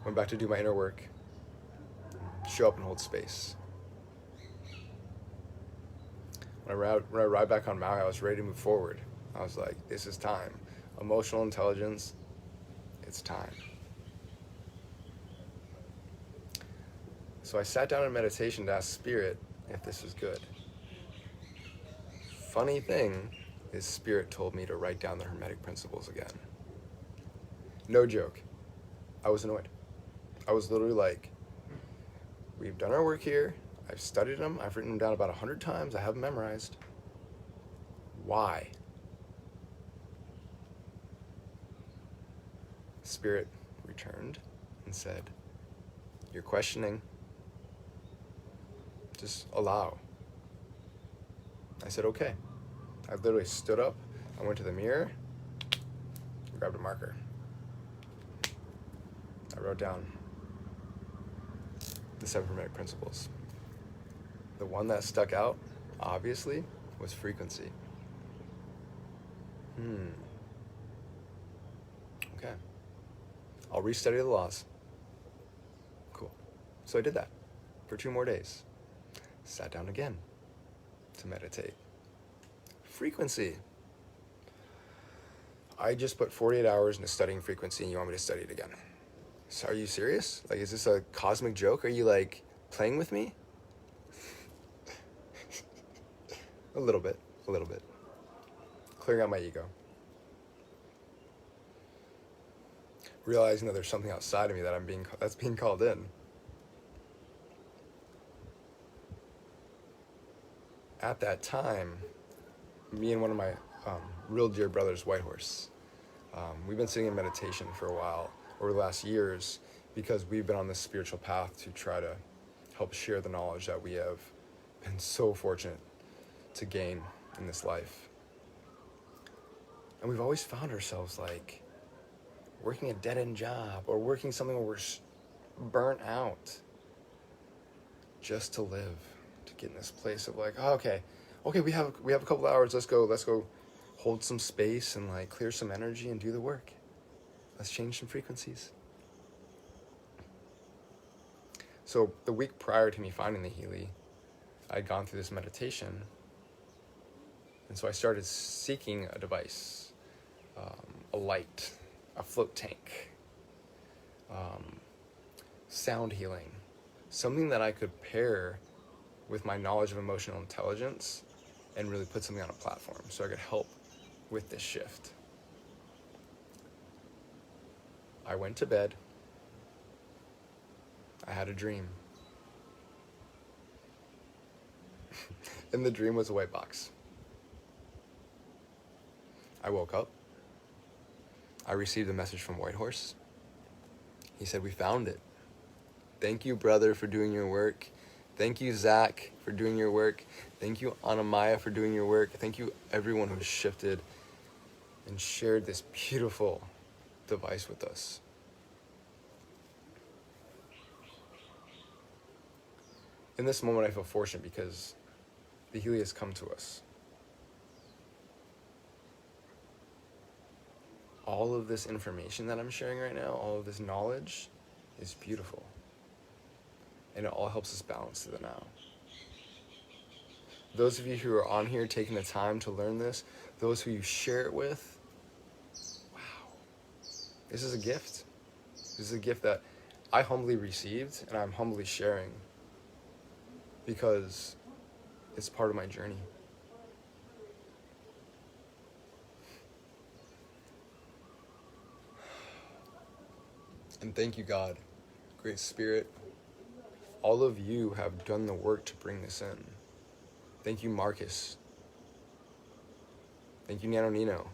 Went back to do my inner work. Show up and hold space. When I arrived back on Maui, I was ready to move forward. I was like, this is time. Emotional intelligence, it's time. So I sat down in meditation to ask Spirit if this was good. Funny thing is, Spirit told me to write down the Hermetic principles again. No joke. I was annoyed. I was literally like, we've done our work here. I've studied them. I've written them down about 100 times. I have them memorized. Why? Spirit returned and said, you're questioning. Just allow. I said, okay. I literally stood up. I went to the mirror, grabbed a marker. I wrote down the 7 Hermetic principles. The one that stuck out, obviously, was frequency. Okay. I'll restudy the laws. Cool. So I did that for 2 more days. Sat down again to meditate. Frequency. I just put 48 hours into studying frequency and you want me to study it again. So are you serious? Like, is this a cosmic joke? Are you like playing with me? A little bit. Clearing out my ego. Realizing that there's something outside of me that's being called in. At that time, me and one of my real dear brothers, Whitehorse, we've been sitting in meditation for a while over the last years because we've been on this spiritual path to try to help share the knowledge that we have been so fortunate to gain in this life. And we've always found ourselves like working a dead-end job or working something where we're burnt out just to live, to get in this place of like, oh, okay, we have a couple hours, let's go hold some space and like clear some energy and do the work. Let's change some frequencies. So the week prior to me finding the Healy, I'd gone through this meditation, and so I started seeking a device, a light, a float tank, sound healing, something that I could pair with my knowledge of emotional intelligence and really put something on a platform so I could help with this shift. I went to bed. I had a dream. And the dream was a white box. I woke up. I received a message from Whitehorse. He said, "We found it. Thank you, brother, for doing your work. Thank you, Zach, for doing your work. Thank you, Anamaya, for doing your work. Thank you, everyone who shifted and shared this beautiful device with us." In this moment, I feel fortunate because the Healy has come to us. All of this information that I'm sharing right now, all of this knowledge is beautiful. And it all helps us balance to the now. Those of you who are on here taking the time to learn this, those who you share it with, wow. This is a gift. This is a gift that I humbly received and I'm humbly sharing because it's part of my journey. And thank you, God, Great Spirit. All of you have done the work to bring this in. Thank you, Marcus. Thank you, Nano Nino.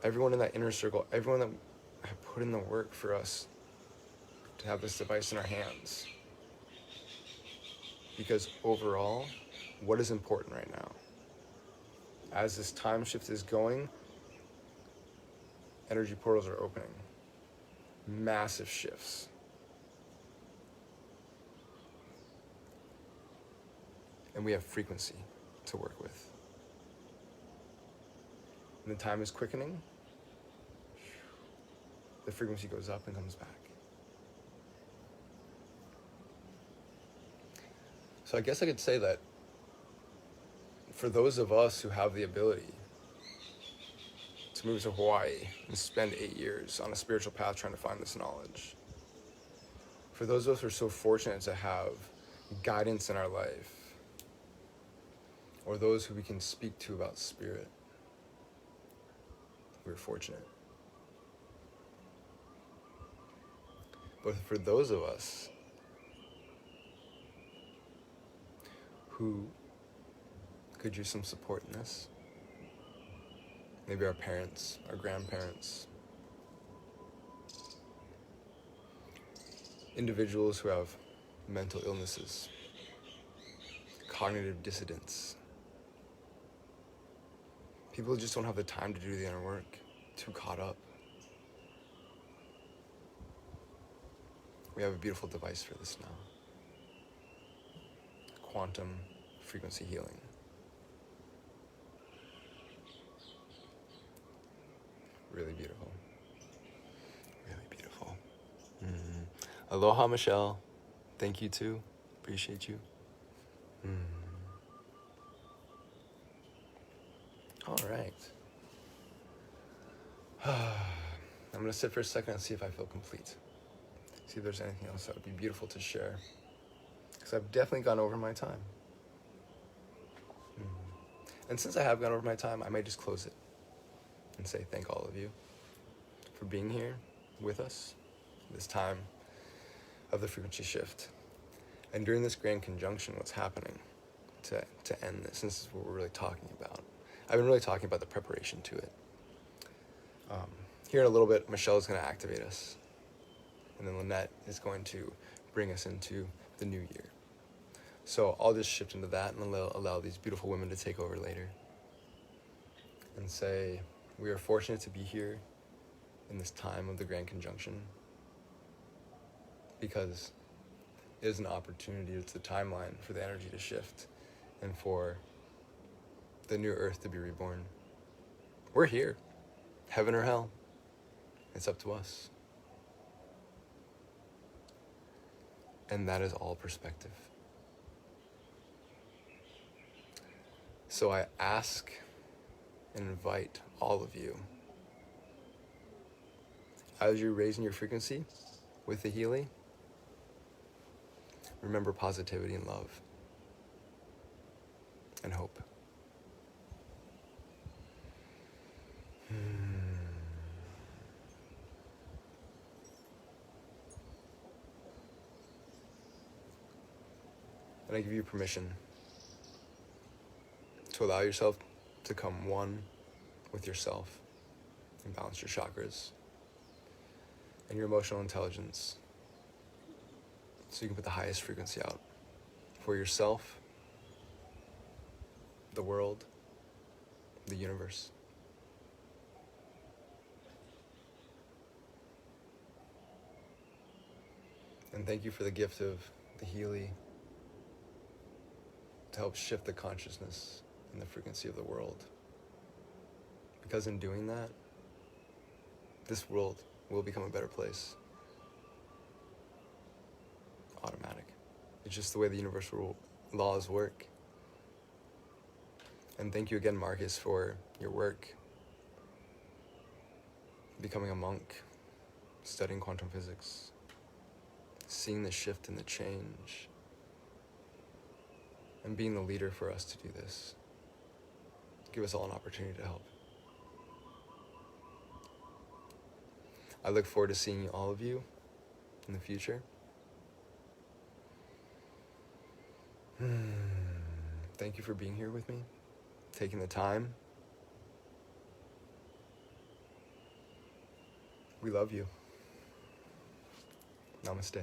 Everyone in that inner circle, everyone that have put in the work for us to have this device in our hands. Because overall, what is important right now? As this time shift is going, energy portals are opening. Massive shifts. And we have frequency to work with. And the time is quickening. The frequency goes up and comes back. So I guess I could say that for those of us who have the ability to move to Hawaii and spend 8 years on a spiritual path trying to find this knowledge, for those of us who are so fortunate to have guidance in our life, or those who we can speak to about spirit, we're fortunate. But for those of us who could use some support in this, maybe our parents, our grandparents, individuals who have mental illnesses, cognitive dissidence, people who just don't have the time to do the inner work, too caught up. We have a beautiful device for this now. Quantum frequency healing. Really beautiful. Really beautiful. Aloha, Michelle. Thank you too. Appreciate you. All right. I'm going to sit for a second and see if I feel complete. See if there's anything else that would be beautiful to share. Because I've definitely gone over my time. And since I have gone over my time, I might just close it and say thank all of you for being here with us this time of the frequency shift. And during this grand conjunction, what's happening to end this, and this is what we're really talking about. I've been really talking about the preparation to it. Here in a little bit, Michelle is going to activate us. And then Lynette is going to bring us into the new year. So I'll just shift into that and allow these beautiful women to take over later. And say, we are fortunate to be here in this time of the grand conjunction. Because it is an opportunity, it's the timeline for the energy to shift. And for the new earth to be reborn. We're here. Heaven or hell. It's up to us. And that is all perspective. So I ask and invite all of you, as you're raising your frequency with the Healy, remember positivity and love and hope. And I give you permission to allow yourself to come one with yourself and balance your chakras and your emotional intelligence so you can put the highest frequency out for yourself, the world, the universe. And thank you for the gift of the Healy to help shift the consciousness and the frequency of the world. Because in doing that, this world will become a better place. Automatic. It's just the way the universal laws work. And thank you again, Marcus, for your work. Becoming a monk, studying quantum physics, seeing the shift and the change, and being the leader for us to do this. Give us all an opportunity to help. I look forward to seeing all of you in the future. Thank you for being here with me, taking the time. We love you. Namaste.